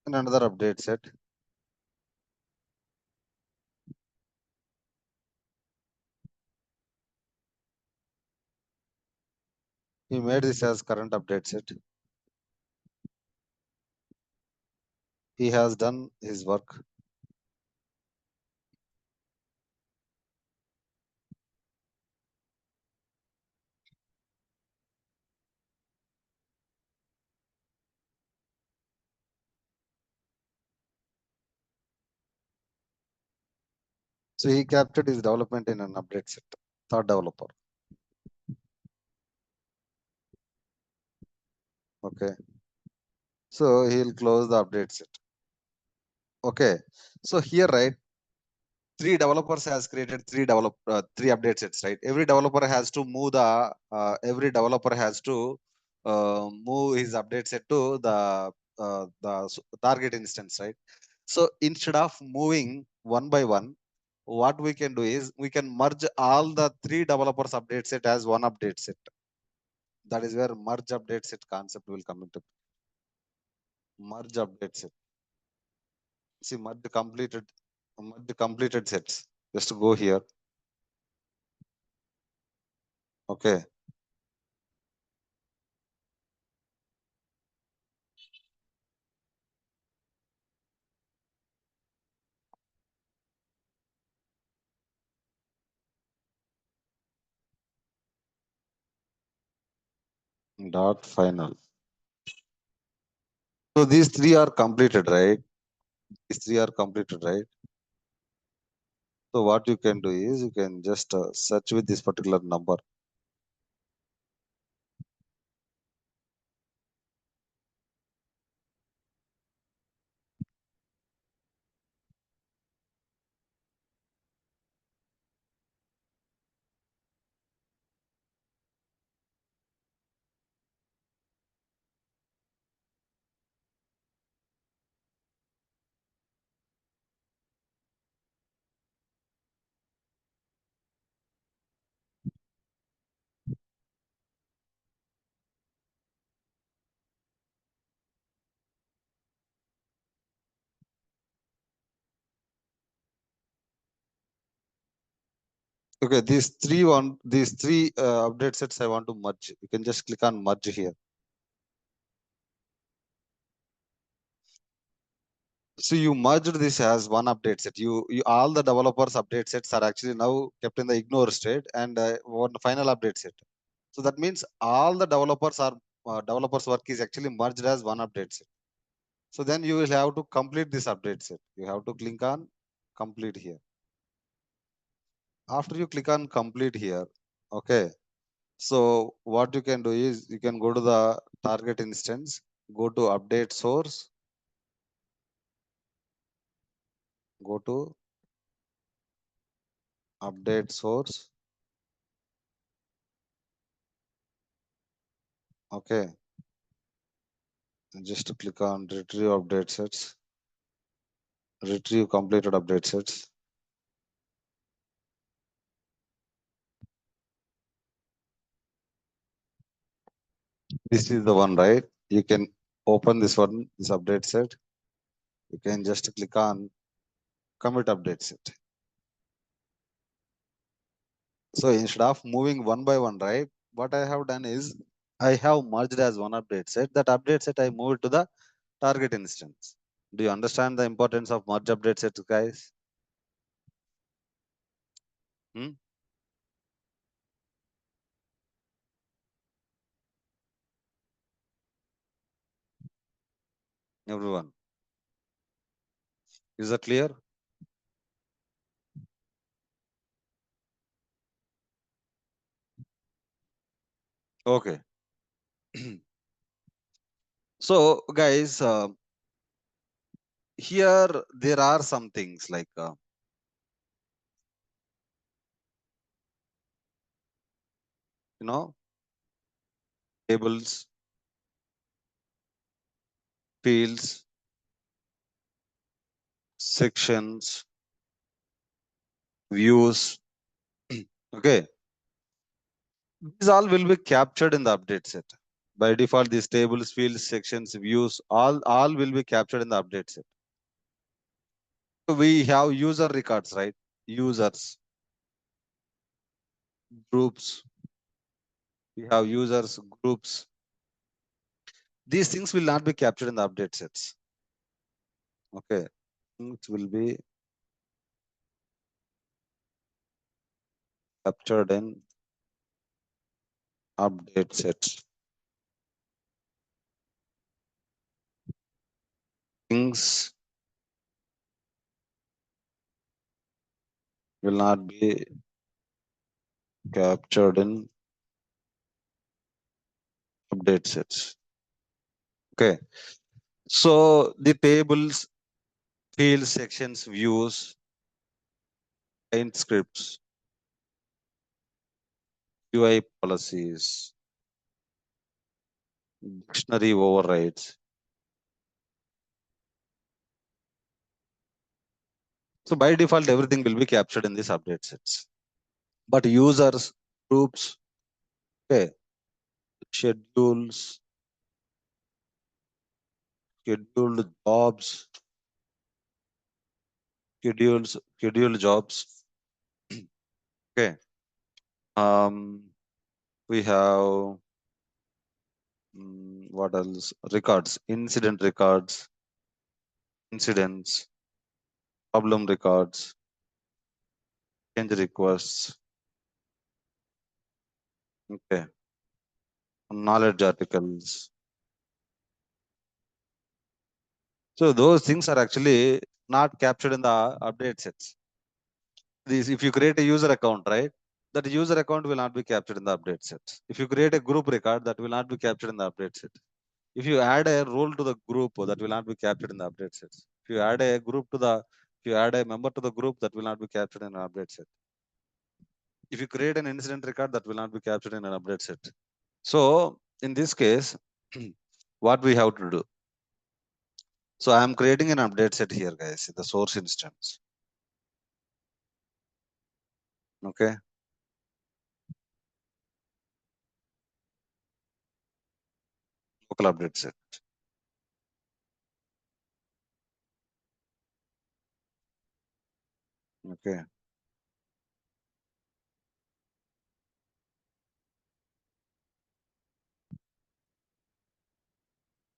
another update set. He made this as current update set. He has done his work. So he captured his development in an update set. Third developer. Okay. So he'll close the update set. Okay. So here, right, three developers has created three update sets, right? Every developer has to move his update set to target instance, right? So instead of moving one by one, what we can do is we can merge all the three developers update set as one update set. That is where merge update set concept will come into merge update set. See, merge completed sets. Just go here. Okay. dot final. So these three are completed, right? These three are completed, right? So what you can do is you can just search with this particular number. Okay, these three update sets I want to merge. You can just click on merge here. So you merged this as one update set. You all the developers update sets are actually now kept in the ignore state and one final update set. So that means all the developers work is actually merged as one update set. So then you will have to complete this update set. You have to click on complete here. After you click on complete here, okay. So what you can do is you can go to the target instance, go to update source, go to update source. Okay. Just click on retrieve update sets, retrieve completed update sets. This is the one, right? You can open this one, this update set. You can just click on commit update set. So instead of moving one by one, right? What I have done is I have merged as one update set. That update set I moved to the target instance. Do you understand the importance of merge update sets, guys? Hmm? Everyone, is that clear? Okay. So, guys, here there are some things like you know tables, fields, sections, views. Okay, these all will be captured in the update set. By default, these tables, fields, sections, views, all will be captured in the update set. So we have user records, right? Users, groups. We have users, groups. These things will not be captured in the update sets. Okay, it will be captured in update sets. Things will not be captured in update sets. Okay, so the tables, fields, sections, views, client scripts, UI policies, dictionary overrides. So by default, everything will be captured in these update sets. But users, groups, okay, schedules, scheduled jobs, scheduled jobs. Okay. We have what else? Records, incident records, incidents, problem records, change requests. Okay. knowledge articles. So those things are actually not captured in the update sets. This, if you create a user account, right? That user account will not be captured in the update set. If you create a group record, that will not be captured in the update set. If you add a role to the group, that will not be captured in the update set. If you add a group to the, if you add a member to the group, that will not be captured in an update set. If you create an incident record, that will not be captured in an update set. So in this case, what we have to do? So I am creating an update set here, guys, in the source instance. Okay. Local update set. Okay.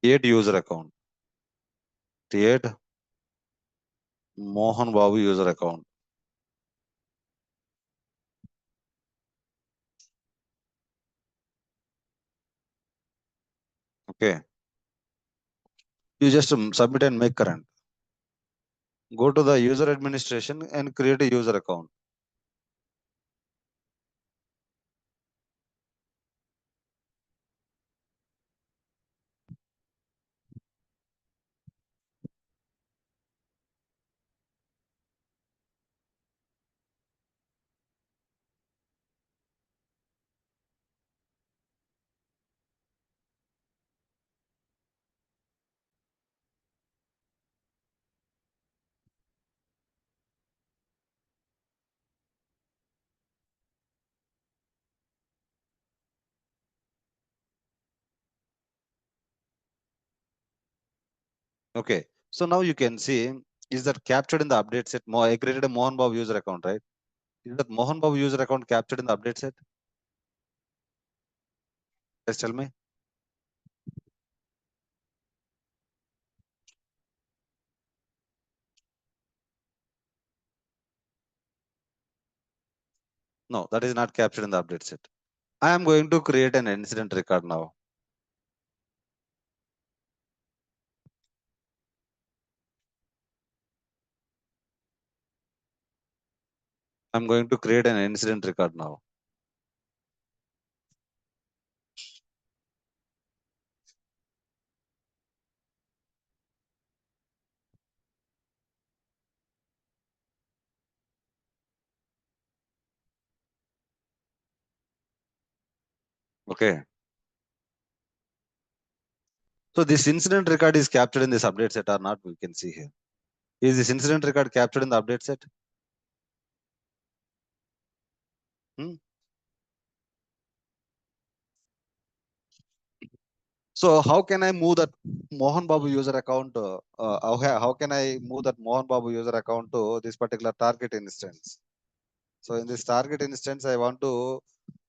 Create user account. Create Mohan Babu user account. Okay. You just submit and make current. Go to the user administration and create a user account. Okay. So now you can see, is that captured in the update set? I created a Mohan Babu user account, right? Is that Mohan Babu user account captured in the update set? Just tell me. No, that is not captured in the update set. I am going to create an incident record now. I'm going to create an incident record now. Okay. So this incident record is captured in this update set or not? We can see here. Is this incident record captured in the update set? Hmm? So how can I move that Mohan Babu user account? How can I move that Mohan Babu user account to this particular target instance? So in this target instance, I want to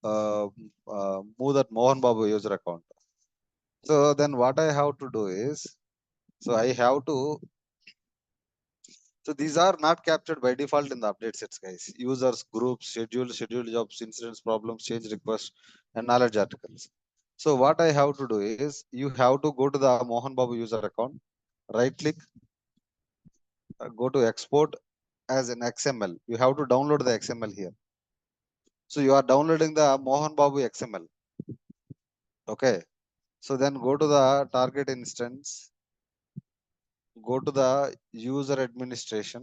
move that Mohan Babu user account. So then what I have to do is, so I have to, so these are not captured by default in the update sets, guys. Users, groups, scheduled jobs, incidents, problems, change requests, and knowledge articles. So what I have to do is, you have to go to the Mohan Babu user account, right click, go to export as an XML. You have to download the XML here. So you are downloading the Mohan Babu XML. Okay. So then go to the target instance, go to the user administration,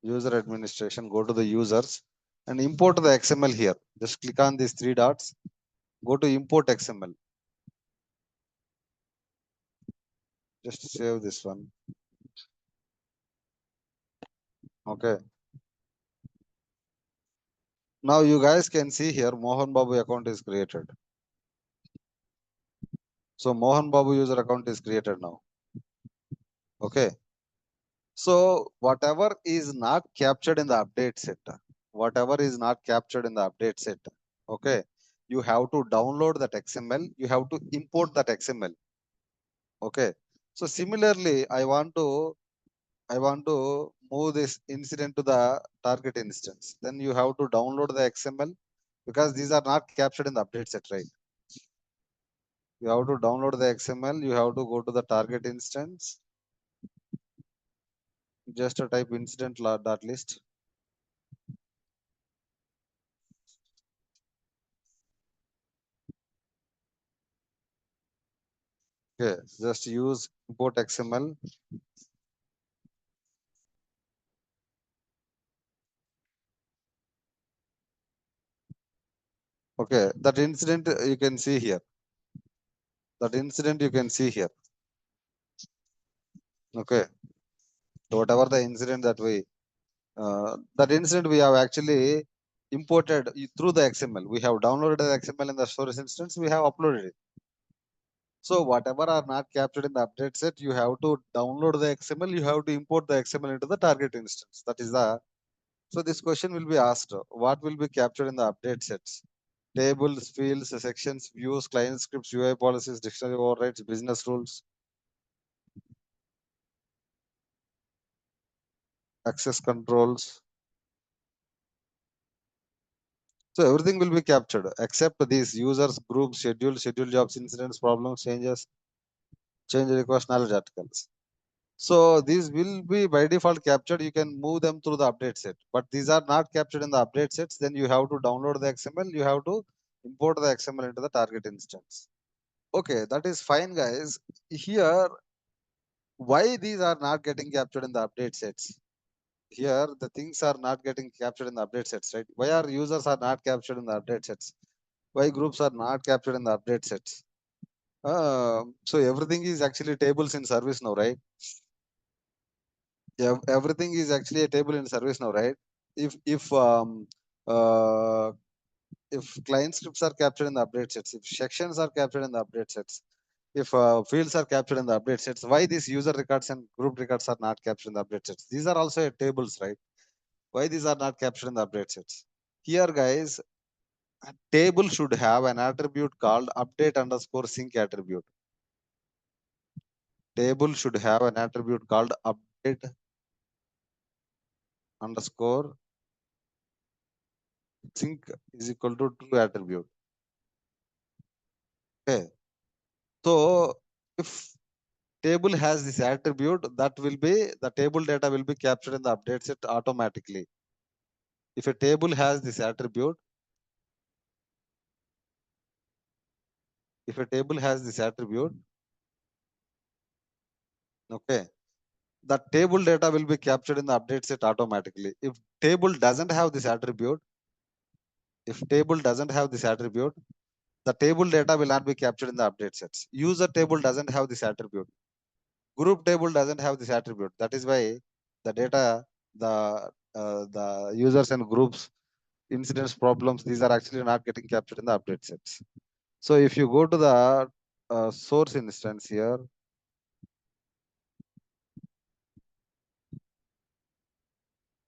go to the users and import the XML here. Just click on these three dots, go to import XML. Just save this one. Okay. Now you guys can see here Mohan Babu account is created. So Mohan Babu user account is created now. Okay. So whatever is not captured in the update set, whatever is not captured in the update set, okay, you have to download that XML. You have to import that XML. Okay. So similarly, I want to move this incident to the target instance. Then you have to download the XML because these are not captured in the update set, right? You have to download the XML. You have to go to the target instance. Just type incident dot list. Okay, just use import XML. Okay, that incident you can see here. That incident you can see here. Okay, so whatever the incident that incident we have actually imported through the XML. We have downloaded the XML in the storage instance. We have uploaded it. So whatever are not captured in the update set, you have to download the XML. You have to import the XML into the target instance. That is the. So this question will be asked: what will be captured in the update sets? Tables, fields, sections, views, client scripts, UI policies, dictionary overrides, business rules, access controls. So everything will be captured except these users, groups, schedule jobs, incidents, problems, changes, change request, knowledge articles. So these will be by default captured. You can move them through the update set, but these are not captured in the update sets. Then you have to download the XML. You have to import the XML into the target instance. Okay, that is fine, guys. Here, why these are not getting captured in the update sets? Here, the things are not getting captured in the update sets, right? Why are users are not captured in the update sets? Why groups are not captured in the update sets? So everything is actually tables in service now, right? Yeah, everything is actually a table in service now, right? If uh, if client scripts are captured in the update sets, if sections are captured in the update sets, if fields are captured in the update sets, why these user records and group records are not captured in the update sets? These are also tables, right? Why these are not captured in the update sets? Here, guys, a table should have an attribute called update underscore sync attribute. Table should have an attribute called update underscore sync is equal to true attribute. Okay. So if table has this attribute, that will be the table data will be captured in the update set automatically. If a table has this attribute, if a table has this attribute, okay, the table data will be captured in the update set automatically. If table doesn't have this attribute, if table doesn't have this attribute, the table data will not be captured in the update sets. User table doesn't have this attribute. Group table doesn't have this attribute. That is why the data, the users and groups, incidents, problems, these are actually not getting captured in the update sets. So if you go to the source instance here,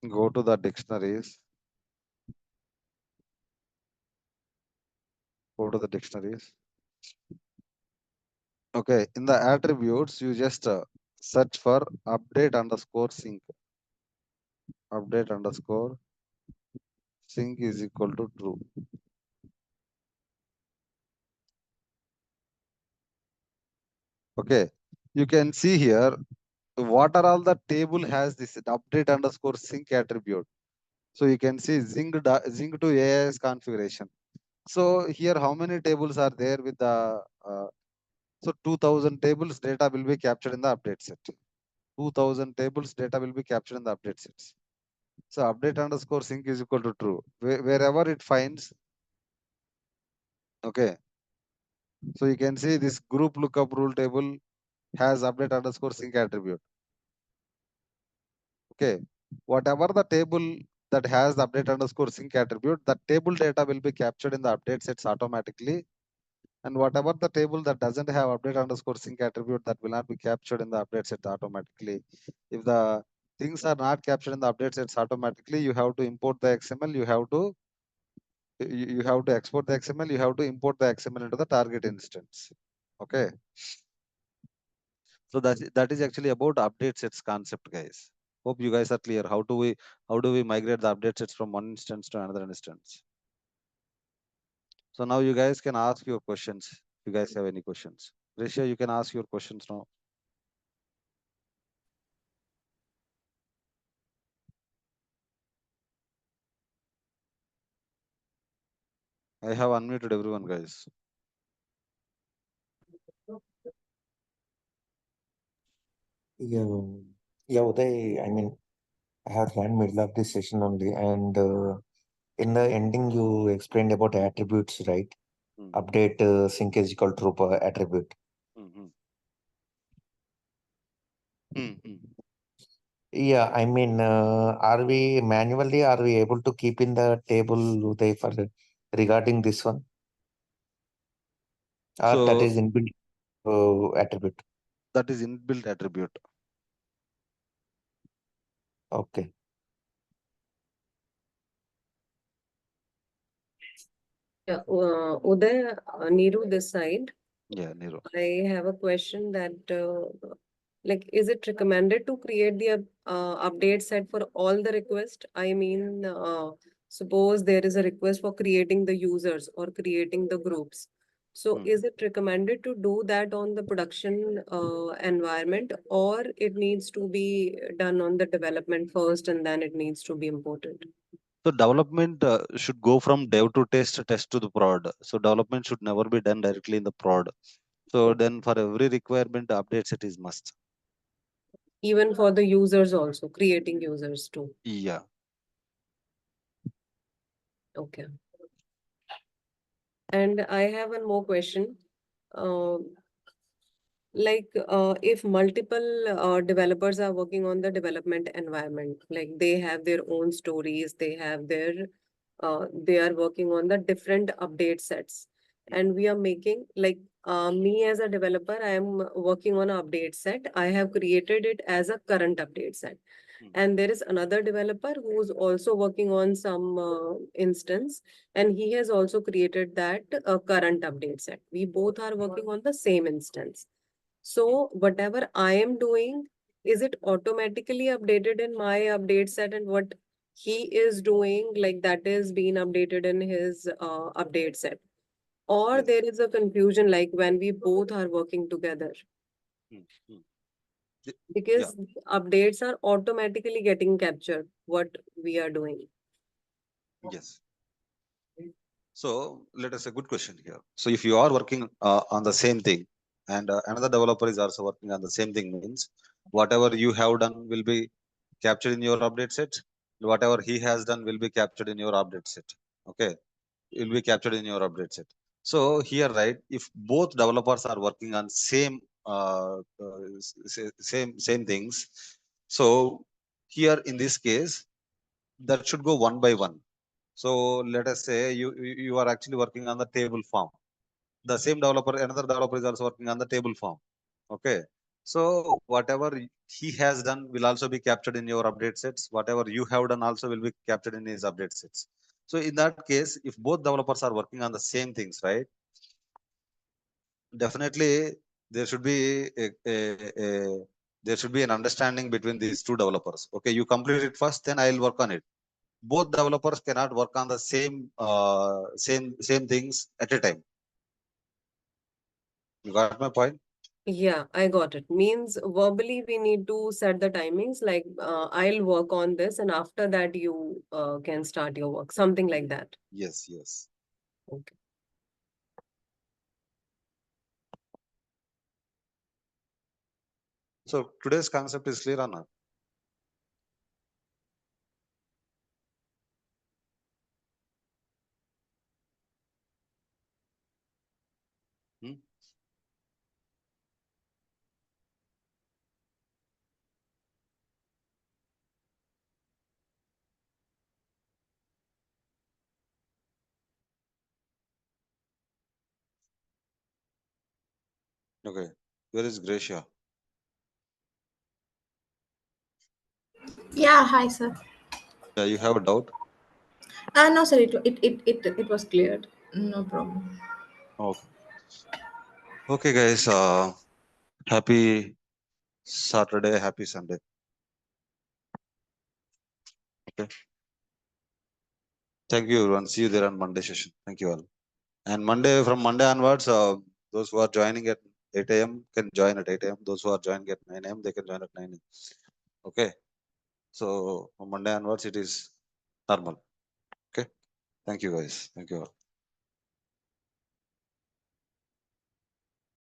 go to the dictionaries, go to the dictionaries. Okay, in the attributes, you just search for update underscore sync. Update underscore sync is equal to true. Okay, you can see here what are all the table has this update underscore sync attribute. So you can see zinc to AIS configuration. So here, how many tables are there with the so 2000 tables data will be captured in the update set. 2000 tables data will be captured in the update sets. So update underscore sync is equal to true. Wherever it finds, okay. So you can see this group lookup rule table has update underscore sync attribute. Okay. Whatever the table that has the update underscore sync attribute, the table data will be captured in the update sets automatically. And whatever the table that doesn't have update underscore sync attribute, that will not be captured in the update set automatically. If the things are not captured in the update sets automatically, you have to import the XML, you have to export the XML, you have to import the XML into the target instance. Okay. So that is actually about update sets concept, guys. Hope you guys are clear. How do we migrate the update sets from one instance to another instance? So now you guys can ask your questions. You guys have any questions? Risha, you can ask your questions now. I have unmuted everyone, guys. Yeah, yeah, Uday, I mean, I have joined middle of this session only, and in the ending, you explained about attributes, right? Mm, Update sync is equal to attribute. mm, mm, mm. Yeah, I mean, are we manually, are we able to keep in the table, Uday, for regarding this one? Or that So is inbuilt attribute? that is inbuilt attribute. Okay. Yeah, Uday, Neeru this side. Yeah, Nero. I have a question that, like, is it recommended to create the update set for all the requests? I mean, suppose there is a request for creating the users or creating the groups. So, Mm. is it recommended to do that on the production environment, or it needs to be done on the development first and then it needs to be imported? So development should go from dev to test, test to the prod. So development should never be done directly in the prod. So then for every requirement, the update set is must. Even for the users also, creating users too. Yeah. Okay. And I have one more question. Um, if multiple developers are working on the development environment, like they have their own stories, they are working on the different update sets, and we are making like me as a developer, I am working on an update set. I have created it as a current update set, Mm, and there is another developer who's also working on some instance, and he has also created that current update set. We both are working on the same instance, mm. so whatever I am doing, is it automatically updated in my update set, and what he is doing, like that is being updated in his update set? Or Yes. there is a confusion like when we both are working together, Mm, mm. Yeah. because updates are automatically getting captured what we are doing. Yes. So let us say good question here. So if you are working on the same thing and another developer is also working on the same thing means whatever you have done will be captured in your update set. Whatever he has done will be captured in your update set. Okay. Will be captured in your update set. So here, right, if both developers are working on same things, so here in this case, that should go one by one. So let us say you are actually working on the table form. The same developer, another developer is also working on the table form. Okay. So whatever he has done will also be captured in your update sets. Whatever you have done also will be captured in his update sets. So in that case, if both developers are working on the same things, right? Definitely there should be there should be an understanding between these two developers. Okay, you complete it first, then I'll work on it. Both developers cannot work on the same things at a time. You got my point? Yeah, I got it. Means verbally we need to set the timings, like I'll work on this and after that you can start your work, something like that. Yes, yes. Okay. So today's concept is clear or not? Hmm? Okay. Where is Gracia? Yeah, hi, sir. Yeah, you have a doubt? No, sir, it was cleared. No problem. Okay. Okay, guys. Happy Saturday, happy Sunday. Okay. Thank you, everyone. See you there on Monday session. Thank you all. And Monday, from Monday onwards, Those who are joining at 8 a.m. can join at 8 a.m. Those who are joining at 9 a.m. they can join at 9 a.m. Okay. So from Monday onwards, it is normal. Okay. Thank you guys. Thank you all.